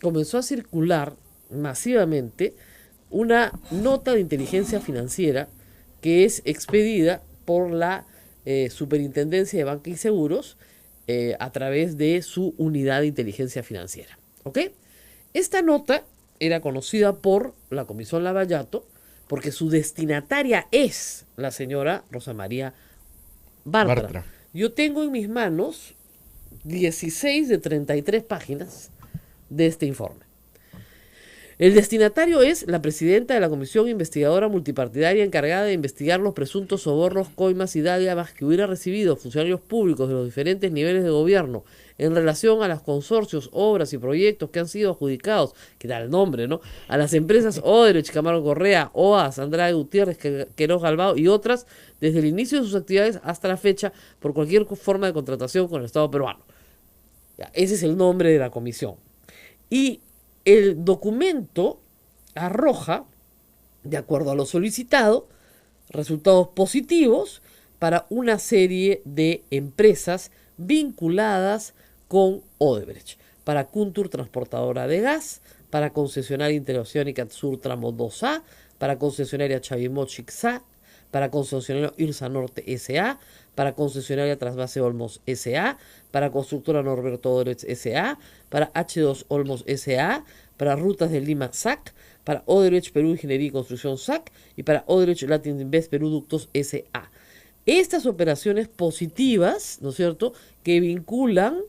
comenzó a circular masivamente una nota de inteligencia financiera que es expedida por la Superintendencia de Banca y Seguros a través de su unidad de inteligencia financiera. ¿Ok? Esta nota era conocida por la Comisión Lavallato porque su destinataria es la señora Rosa María Bartra. Yo tengo en mis manos 16 de 33 páginas de este informe. El destinatario es la presidenta de la Comisión Investigadora Multipartidaria encargada de investigar los presuntos sobornos, coimas y dádivas que hubiera recibido funcionarios públicos de los diferentes niveles de gobierno en relación a los consorcios, obras y proyectos que han sido adjudicados, que da el nombre, ¿no?, a las empresas Odebrecht, Camargo Correa, OAS, Andrade Gutiérrez, Queiroz Galbao y otras desde el inicio de sus actividades hasta la fecha por cualquier forma de contratación con el Estado peruano. Ya, ese es el nombre de la comisión. Y el documento arroja, de acuerdo a lo solicitado, resultados positivos para una serie de empresas vinculadas con Odebrecht. Para Kuntur, transportadora de gas, para concesionaria Interoceánica Sur Tramo 2A, para concesionaria Chavimochic SA, para concesionario Irsa Norte S.A., para concesionaria Trasvase Olmos S.A., para constructora Norberto Odebrecht S.A., para H2 Olmos S.A., para Rutas de Lima SAC, para Odebrecht Perú Ingeniería y Construcción SAC y para Odebrecht Latin Invest Perú Ductos S.A. Estas operaciones positivas, ¿no es cierto?, que vinculan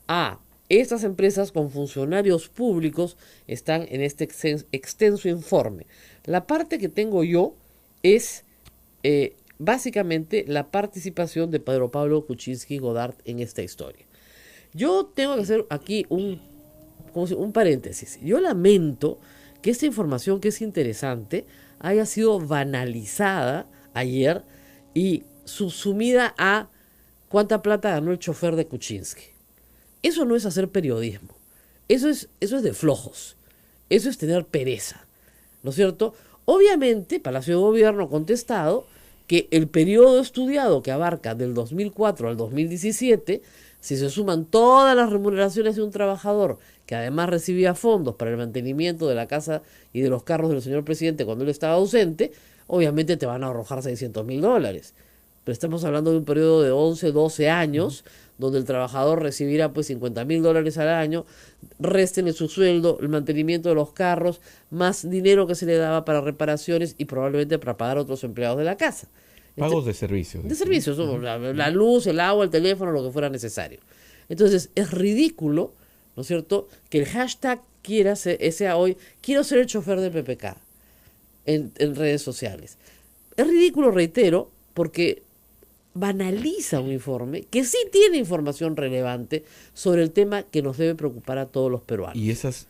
a estas empresas con funcionarios públicos están en este extenso informe. La parte que tengo yo es básicamente la participación de Pedro Pablo Kuczynski Godard en esta historia. Yo tengo que hacer aquí un paréntesis. Yo lamento que esta información, que es interesante, haya sido banalizada ayer y subsumida a cuánta plata ganó el chofer de Kuczynski. Eso no es hacer periodismo. Eso es de flojos. Eso es tener pereza, ¿no es cierto? Obviamente, Palacio de Gobierno ha contestado que el periodo estudiado, que abarca del 2004 al 2017, si se suman todas las remuneraciones de un trabajador que además recibía fondos para el mantenimiento de la casa y de los carros del señor presidente cuando él estaba ausente, obviamente te van a arrojar $600.000. Pero estamos hablando de un periodo de 11, 12 años, donde el trabajador recibirá pues $50.000 al año, resten en su sueldo el mantenimiento de los carros, más dinero que se le daba para reparaciones y probablemente para pagar a otros empleados de la casa. Pagos de servicios. De servicios, la luz, el agua, el teléfono, lo que fuera necesario. Entonces, es ridículo, ¿no es cierto?, que el hashtag sea hoy, quiero ser el chofer de PPK en redes sociales. Es ridículo, reitero, porque banaliza un informe que sí tiene información relevante sobre el tema que nos debe preocupar a todos los peruanos. Y esas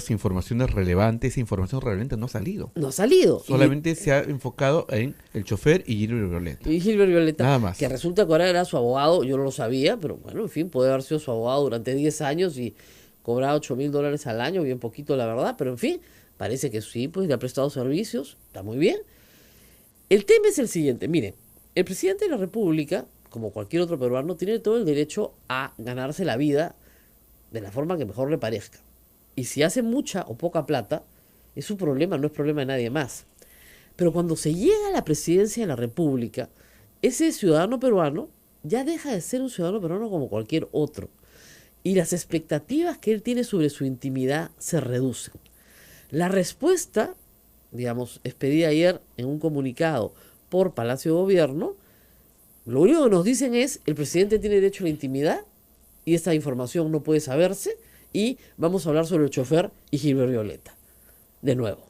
informaciones relevantes, esa información relevante no ha salido. No ha salido. Solamente se ha enfocado en el chofer y Gilbert Violeta. Y Gilbert Violeta, nada más. Que resulta que ahora era su abogado, yo no lo sabía, pero bueno, en fin, puede haber sido su abogado durante 10 años y cobraba $8.000 al año, bien poquito la verdad, pero en fin, parece que sí, pues le ha prestado servicios, está muy bien. El tema es el siguiente, miren, el presidente de la República, como cualquier otro peruano, tiene todo el derecho a ganarse la vida de la forma que mejor le parezca. Y si hace mucha o poca plata, es su problema, no es problema de nadie más. Pero cuando se llega a la presidencia de la República, ese ciudadano peruano ya deja de ser un ciudadano peruano como cualquier otro. Y las expectativas que él tiene sobre su intimidad se reducen. La respuesta, digamos, expedida ayer en un comunicado por Palacio de Gobierno, lo único que nos dicen es, el presidente tiene derecho a la intimidad y esta información no puede saberse, y vamos a hablar sobre el chofer y Gilbert Violeta, de nuevo.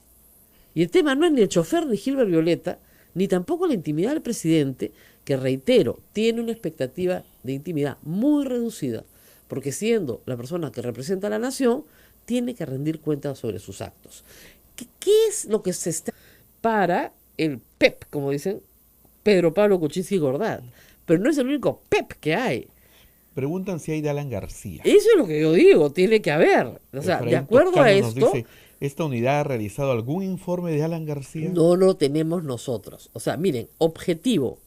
Y el tema no es ni el chofer ni Gilbert Violeta, ni tampoco la intimidad del presidente, que reitero, tiene una expectativa de intimidad muy reducida, porque siendo la persona que representa a la nación, tiene que rendir cuentas sobre sus actos. ¿Qué es lo que se está para el PEP, como dicen, Pedro Pablo Kuczynski Godard? Pero no es el único PEP que hay. Preguntan si hay de Alan García. Eso es lo que yo digo, tiene que haber. O sea, de acuerdo a esto, ¿Esta unidad ha realizado algún informe de Alan García? No lo tenemos nosotros. O sea, miren, objetivo,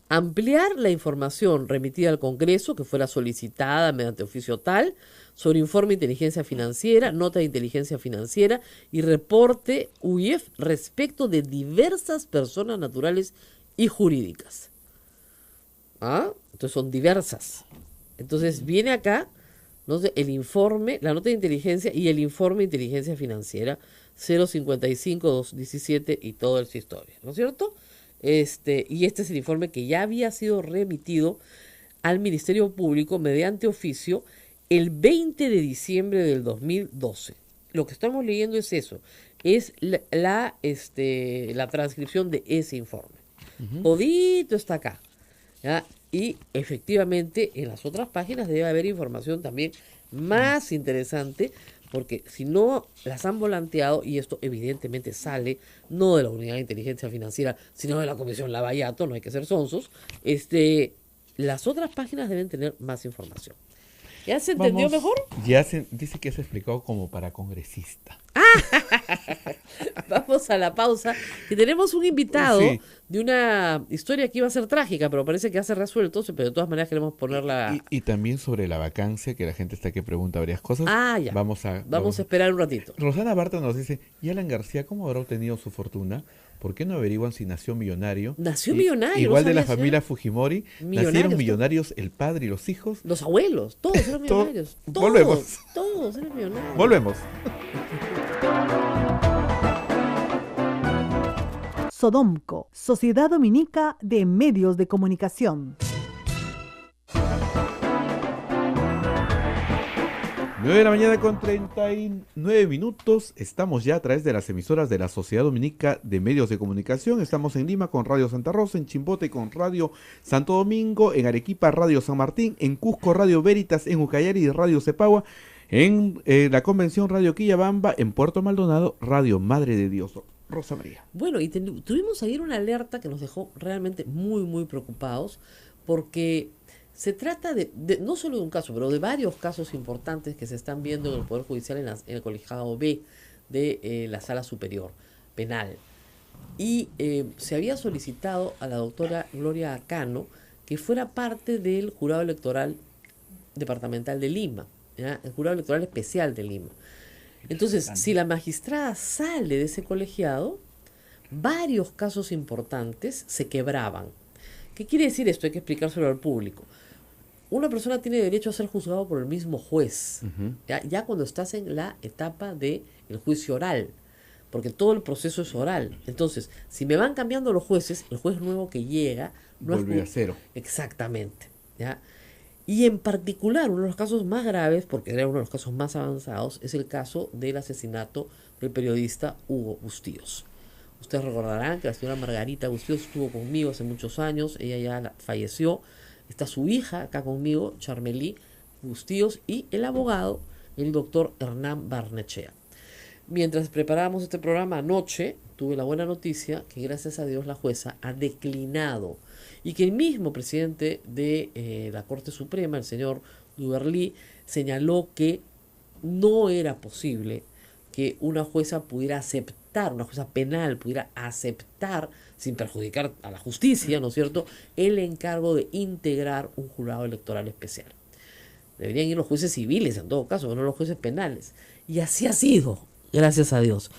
ampliar la información remitida al Congreso, que fuera solicitada mediante oficio tal, sobre informe de inteligencia financiera, nota de inteligencia financiera y reporte UIF respecto de diversas personas naturales y jurídicas. ¿Ah? Entonces son diversas. Entonces viene acá, ¿no? El informe, la nota de inteligencia y el informe de inteligencia financiera 055-217 y todo el historia, ¿no es cierto? Y este es el informe que ya había sido remitido al Ministerio Público mediante oficio el 20 de diciembre del 2012. Lo que estamos leyendo es eso, es la transcripción de ese informe. Todito está acá, ¿ya? Y efectivamente en las otras páginas debe haber información también más interesante, porque si no las han volanteado, y esto evidentemente sale no de la Unidad de Inteligencia Financiera, sino de la Comisión Lavallato, no hay que ser sonsos, las otras páginas deben tener más información. ¿Ya se entendió mejor? Dice que se explicado como para congresista. Vamos a la pausa, que tenemos un invitado Sí. de una historia que iba a ser trágica, pero parece que ya se resuelto, pero de todas maneras queremos ponerla... Y también sobre la vacancia, que la gente está que pregunta varias cosas. Ya. Vamos a esperar un ratito. Rosana Barta nos dice, ¿y Alan García cómo habrá obtenido su fortuna? ¿Por qué no averiguan si nació millonario? Nació millonario, Igual no de la sabía, familia señor. Fujimori, Millonarios, nacieron ¿no? millonarios el padre y los hijos. Los abuelos, todos eran Todo- millonarios. volvemos. Todos eran millonarios. Volvemos. Sodomco, Sociedad Dominica de Medios de Comunicación. 9 de la mañana con 39 minutos. Estamos ya a través de las emisoras de la Sociedad Dominica de Medios de Comunicación. Estamos en Lima con Radio Santa Rosa, en Chimbote con Radio Santo Domingo, en Arequipa Radio San Martín, en Cusco Radio Veritas, en Ucayali Radio Cepagua, en la Convención Radio Quillabamba, en Puerto Maldonado Radio Madre de Dios. Rosa María. Bueno, y tuvimos ayer una alerta que nos dejó realmente muy, muy preocupados, porque se trata de no solo de un caso, pero de varios casos importantes que se están viendo en el Poder Judicial en el colegiado B de la Sala Superior Penal. Y se había solicitado a la doctora Gloria Acano que fuera parte del jurado electoral departamental de Lima, ¿ya? El jurado electoral especial de Lima. Entonces, si la magistrada sale de ese colegiado, varios casos importantes se quebraban. ¿Qué quiere decir esto? Hay que explicárselo al público. Una persona tiene derecho a ser juzgado por el mismo juez, ya cuando estás en la etapa del juicio oral, porque todo el proceso es oral. Entonces, si me van cambiando los jueces, el juez nuevo que llega no Vuelve a cero. Exactamente, ¿ya? Y en particular, uno de los casos más graves, porque era uno de los casos más avanzados, es el caso del asesinato del periodista Hugo Bustíos. Ustedes recordarán que la señora Margarita Bustíos estuvo conmigo hace muchos años, ella ya falleció, está su hija acá conmigo, Charmelí Bustíos, y el abogado, el doctor Hernán Barnechea. Mientras preparábamos este programa anoche, tuve la buena noticia que gracias a Dios la jueza ha declinado, y que el mismo presidente de la Corte Suprema, el señor Duverly, señaló que no era posible que una jueza pudiera aceptar, una jueza penal pudiera aceptar, sin perjudicar a la justicia, ¿no es cierto?, el encargo de integrar un jurado electoral especial. Deberían ir los jueces civiles en todo caso, no los jueces penales. Y así ha sido, gracias a Dios.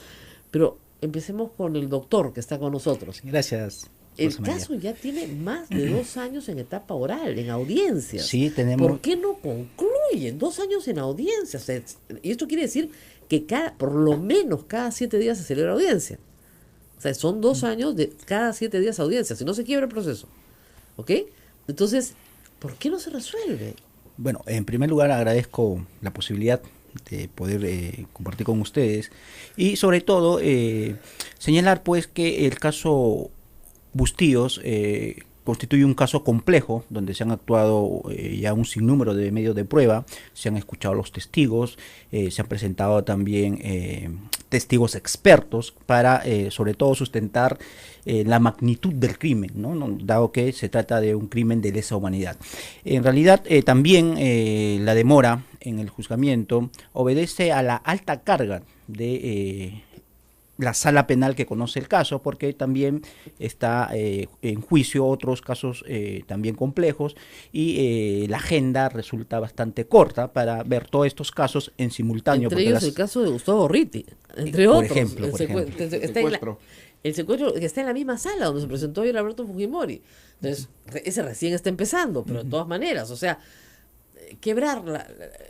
Pero empecemos con el doctor que está con nosotros. Gracias. El Rosa María. caso ya tiene más de 2 años en etapa oral, en audiencias. Sí, tenemos. ¿Por qué no concluyen 2 años en audiencias? O sea, y esto quiere decir que por lo menos cada 7 días se celebra audiencia. O sea, son 2 años de cada 7 días audiencia, si no se quiebra el proceso. ¿Ok? Entonces, ¿por qué no se resuelve? Bueno, en primer lugar agradezco la posibilidad de poder compartir con ustedes y sobre todo señalar pues que el caso Bustíos constituye un caso complejo donde se han actuado ya un sinnúmero de medios de prueba, se han escuchado los testigos, se han presentado también testigos expertos para, sobre todo, sustentar la magnitud del crimen, ¿no? Dado que se trata de un crimen de lesa humanidad. En realidad, también la demora en el juzgamiento obedece a la alta carga de la sala penal que conoce el caso, porque también está en juicio otros casos también complejos, y la agenda resulta bastante corta para ver todos estos casos en simultáneo. Entre ellos el caso de Gustavo Gorriti, entre por otros. ejemplo. El secuestro que está en la misma sala donde se presentó ayer Alberto Fujimori. Entonces, ese recién está empezando, pero de todas maneras, o sea, quebrar,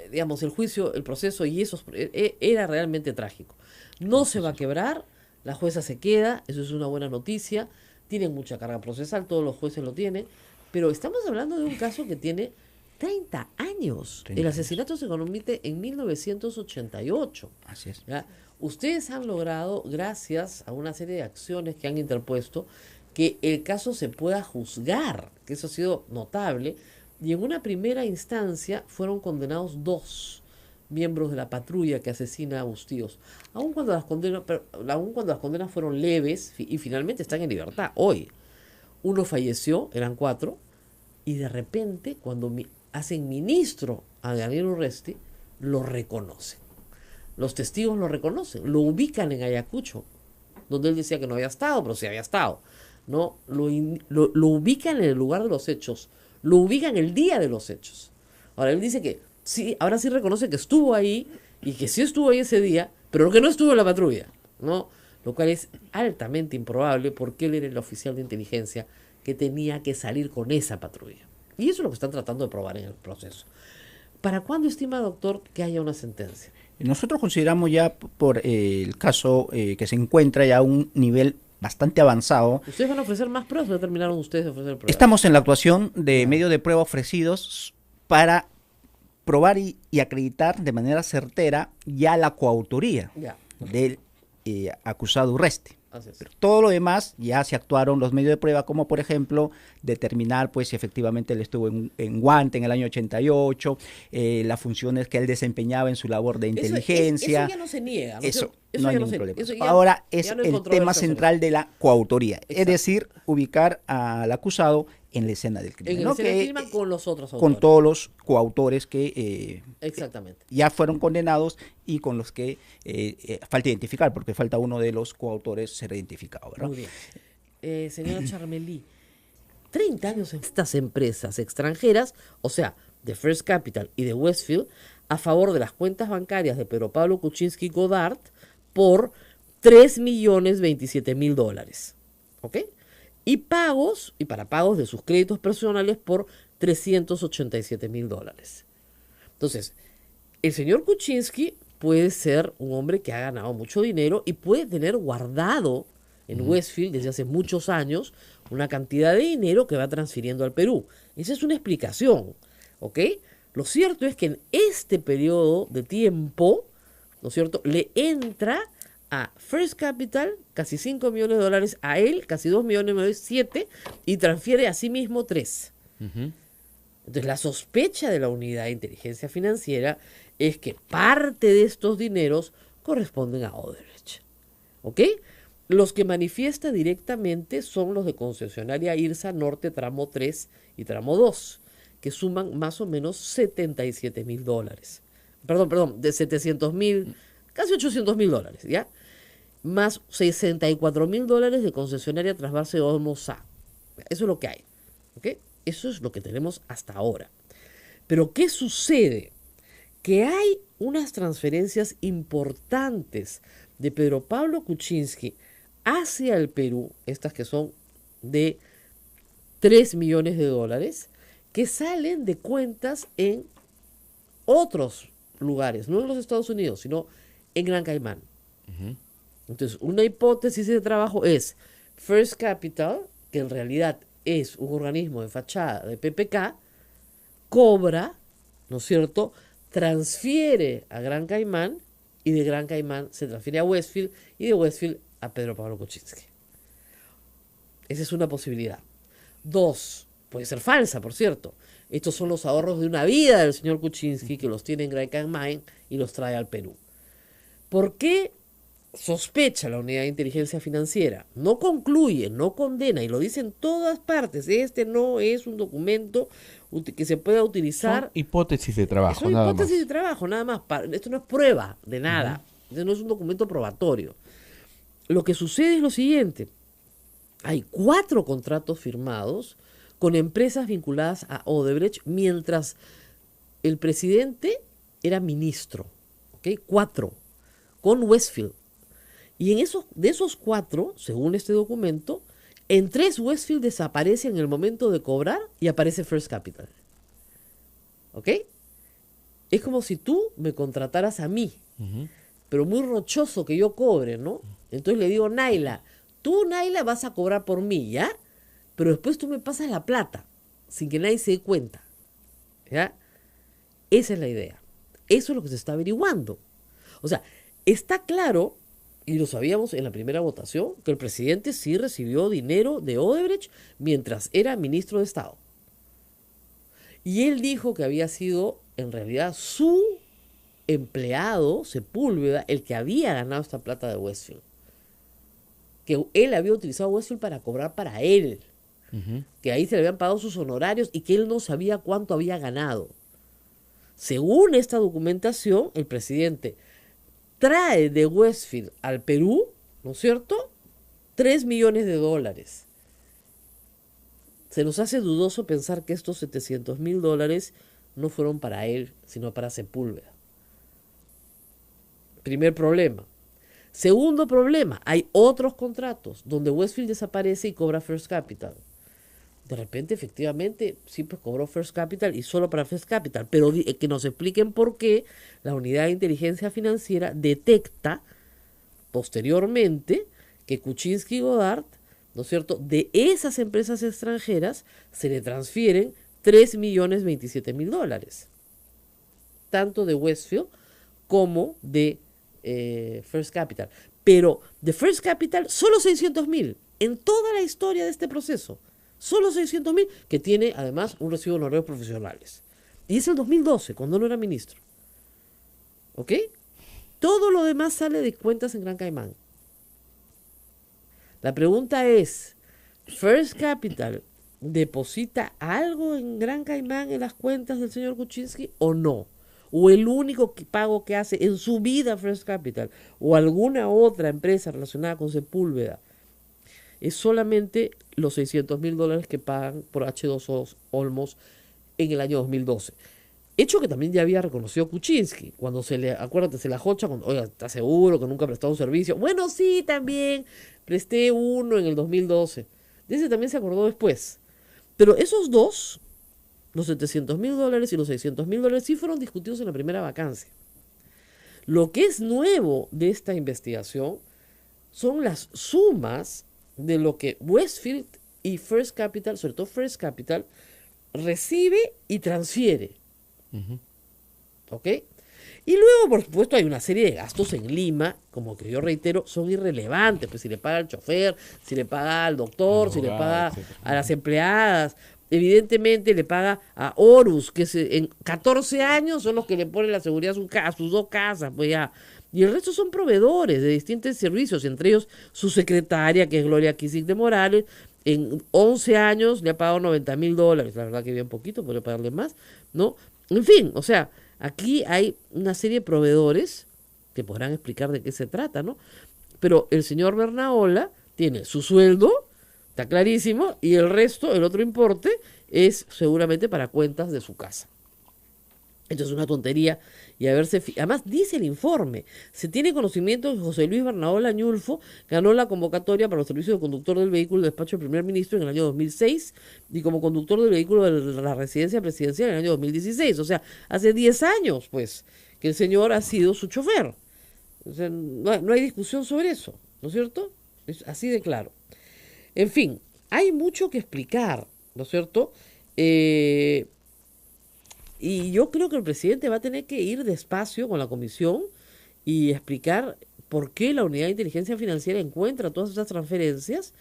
digamos, el juicio, el proceso, y eso era realmente trágico. No se va a quebrar, la jueza se queda, eso es una buena noticia, tienen mucha carga procesal, todos los jueces lo tienen, pero estamos hablando de un caso que tiene 30 años. El asesinato se comete en 1988. Así es. ¿Ya? Ustedes han logrado, gracias a una serie de acciones que han interpuesto, que el caso se pueda juzgar, que eso ha sido notable, y en una primera instancia fueron condenados 2 miembros de la patrulla que asesina a Bustíos, aun cuando las condenas fueron leves y finalmente están en libertad hoy. Uno falleció, eran 4, y de repente cuando hacen ministro a Daniel Urresti, lo reconocen. Los testigos lo reconocen, lo ubican en Ayacucho, donde él decía que no había estado, pero sí había estado. ¿No? Lo ubican en el lugar de los hechos, lo ubican el día de los hechos. Ahora él dice que sí, ahora sí reconoce que estuvo ahí y que sí estuvo ahí ese día, pero que no estuvo en la patrulla, ¿no? Lo cual es altamente improbable porque él era el oficial de inteligencia que tenía que salir con esa patrulla. Y eso es lo que están tratando de probar en el proceso. ¿Para cuándo estima, doctor, que haya una sentencia? Nosotros consideramos ya por el caso que se encuentra ya a un nivel bastante avanzado. ¿Ustedes van a ofrecer más pruebas o ya terminaron ustedes de ofrecer pruebas? Estamos en la actuación de medios de prueba ofrecidos para probar y acreditar de manera certera ya la coautoría del acusado Urresti. Pero todo lo demás ya se actuaron los medios de prueba, como por ejemplo determinar pues si efectivamente él estuvo en Guante en el año 88, las funciones que él desempeñaba en su labor de inteligencia. Eso ya no se niega, ¿no? Eso no hay ningún problema. Ya, ahora es no el tema central de la coautoría, es decir, ubicar al acusado en la escena del crimen. En la escena del crimen con los otros autores. Con todos los coautores que exactamente. Ya fueron condenados y con los que falta identificar, porque falta uno de los coautores ser identificado, ¿verdad? Muy bien. Señora Charmelí, 30 años en estas empresas extranjeras, o sea, de First Capital y de Westfield, a favor de las cuentas bancarias de Pedro Pablo Kuczynski Godard por $3.027.000. ¿Ok? Y para pagos de sus créditos personales por $387.000. Entonces, el señor Kuczynski puede ser un hombre que ha ganado mucho dinero y puede tener guardado en Westfield desde hace muchos años una cantidad de dinero que va transfiriendo al Perú. Esa es una explicación, ¿ok? Lo cierto es que en este periodo de tiempo, ¿no es cierto?, le entra a First Capital casi $5 millones, a él casi $2 millones, 7, y transfiere a sí mismo 3. Entonces la sospecha de la unidad de inteligencia financiera es que parte de estos dineros corresponden a Odebrecht. ¿Ok? Los que manifiesta directamente son los de concesionaria IRSA Norte Tramo 3 y Tramo 2, que suman más o menos $77.000. Perdón, de 700.000, casi $800.000, ¿ya? Más $64.000 de concesionaria Trasvase Olmos-A. Eso es lo que hay. ¿Ok? Eso es lo que tenemos hasta ahora. Pero ¿qué sucede? Que hay unas transferencias importantes de Pedro Pablo Kuczynski hacia el Perú, estas que son de $3 millones, que salen de cuentas en otros lugares, no en los Estados Unidos, sino en Gran Caimán. Entonces, una hipótesis de trabajo es First Capital, que en realidad es un organismo de fachada de PPK, cobra, ¿no es cierto?, transfiere a Gran Caimán, y de Gran Caimán se transfiere a Westfield, y de Westfield a Pedro Pablo Kuczynski. Esa es una posibilidad. 2, puede ser falsa, por cierto. Estos son los ahorros de una vida del señor Kuczynski, que los tiene en Gran Caimán y los trae al Perú. ¿Por qué sospecha la unidad de inteligencia financiera, no concluye, no condena, y lo dice en todas partes, este no es un documento que se pueda utilizar. Son hipótesis de trabajo, Son nada hipótesis más. de trabajo, nada más. Esto no es prueba de nada. Esto no es un documento probatorio. Lo que sucede es lo siguiente. Hay 4 contratos firmados con empresas vinculadas a Odebrecht mientras el presidente era ministro. ¿Ok? 4. Con Westfield. Y de esos 4, según este documento, en 3 Westfield desaparece en el momento de cobrar y aparece First Capital. ¿Ok? Es como si tú me contrataras a mí, pero muy rochoso que yo cobre, ¿no? Entonces le digo, Naila, tú, Naila, vas a cobrar por mí, ¿ya? Pero después tú me pasas la plata, sin que nadie se dé cuenta, ¿ya? Esa es la idea. Eso es lo que se está averiguando. O sea, está claro, y lo sabíamos en la primera votación, que el presidente sí recibió dinero de Odebrecht mientras era ministro de Estado. Y él dijo que había sido, en realidad, su empleado, Sepúlveda, el que había ganado esta plata de Westfield. Que él había utilizado Westfield para cobrar para él. Que ahí se le habían pagado sus honorarios y que él no sabía cuánto había ganado. Según esta documentación, el presidente trae de Westfield al Perú, ¿no es cierto?, $3 millones. Se nos hace dudoso pensar que estos $700,000 no fueron para él, sino para Sepúlveda. Primer problema. Segundo problema, hay otros contratos donde Westfield desaparece y cobra First Capital. De repente, efectivamente, sí, pues cobró First Capital y solo para First Capital, pero que nos expliquen por qué la unidad de inteligencia financiera detecta posteriormente que Kuczynski y Godard, ¿no es cierto?, de esas empresas extranjeras se le transfieren $3,027,000, tanto de Westfield como de First Capital. Pero de First Capital, solo 600,000 en toda la historia de este proceso. Solo 600,000, que tiene además un recibo de honorarios profesionales. Y es el 2012, cuando no era ministro. ¿Ok? Todo lo demás sale de cuentas en Gran Caimán. La pregunta es, ¿First Capital deposita algo en Gran Caimán en las cuentas del señor Kuczynski o no? ¿O el único pago que hace en su vida First Capital o alguna otra empresa relacionada con Sepúlveda es solamente los $600,000 que pagan por H2O Olmos en el año 2012? Hecho que también ya había reconocido Kuczynski, cuando acuérdate, se la jocha, cuando, oiga, ¿estás seguro que nunca ha prestado un servicio? Bueno, sí, también presté uno en el 2012. De ese también se acordó después. Pero esos dos, los $700,000 y los $600,000, sí fueron discutidos en la primera vacancia. Lo que es nuevo de esta investigación son las sumas de lo que Westfield y First Capital, sobre todo First Capital, recibe y transfiere. ¿Ok? Y luego, por supuesto, hay una serie de gastos en Lima, como que yo reitero, son irrelevantes. Pues si le paga al chofer, si le paga al doctor, si le paga a las empleadas. Evidentemente le paga a Horus, que en 14 años son los que le ponen la seguridad a sus 2 casas, pues ya. Y el resto son proveedores de distintos servicios, entre ellos su secretaria, que es Gloria Quisic de Morales. En 11 años le ha pagado $90,000. La verdad que bien poquito, podría pagarle más, ¿no? En fin, o sea, aquí hay una serie de proveedores que podrán explicar de qué se trata, ¿no? Pero el señor Bernaola tiene su sueldo, está clarísimo, y el resto, el otro importe, es seguramente para cuentas de su casa. Esto es una tontería. Y además dice el informe, se tiene conocimiento que José Luis Bernaola Ñulfo ganó la convocatoria para los servicios de conductor del vehículo del despacho del primer ministro en el año 2006 y como conductor del vehículo de la residencia presidencial en el año 2016. O sea, hace 10 años, pues, que el señor ha sido su chofer. O sea, no hay discusión sobre eso, ¿no es cierto? Es así de claro. En fin, hay mucho que explicar, ¿no es cierto? Y yo creo que el presidente va a tener que ir despacio con la comisión y explicar por qué la unidad de inteligencia financiera encuentra todas esas transferencias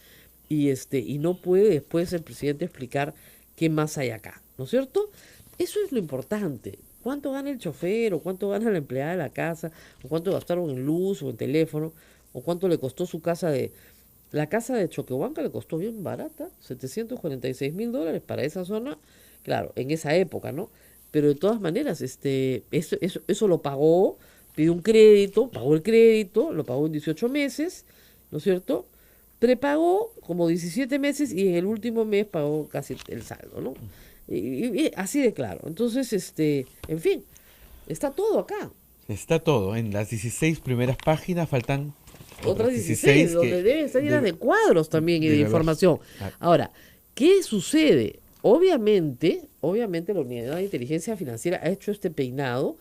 y no puede después el presidente explicar qué más hay acá, ¿no es cierto? Eso es lo importante. ¿Cuánto gana el chofer o cuánto gana la empleada de la casa o cuánto gastaron en luz o en teléfono? o cuánto le costó su casa la casa de Choquehuanca le costó bien barata, $746,000 para esa zona, claro, en esa época, ¿no? Pero de todas maneras, eso lo pagó, pidió un crédito, pagó el crédito, lo pagó en 18 meses, ¿no es cierto? Prepagó como 17 meses y en el último mes pagó casi el saldo, ¿no? Y así de claro. Entonces, en fin, está todo acá. Está todo. En las 16 primeras páginas faltan Otras 16, donde deben estar llenas de cuadros también y de debe haber. información. Ah. Ahora, ¿qué sucede? Obviamente la Unidad de Inteligencia Financiera ha hecho este peinado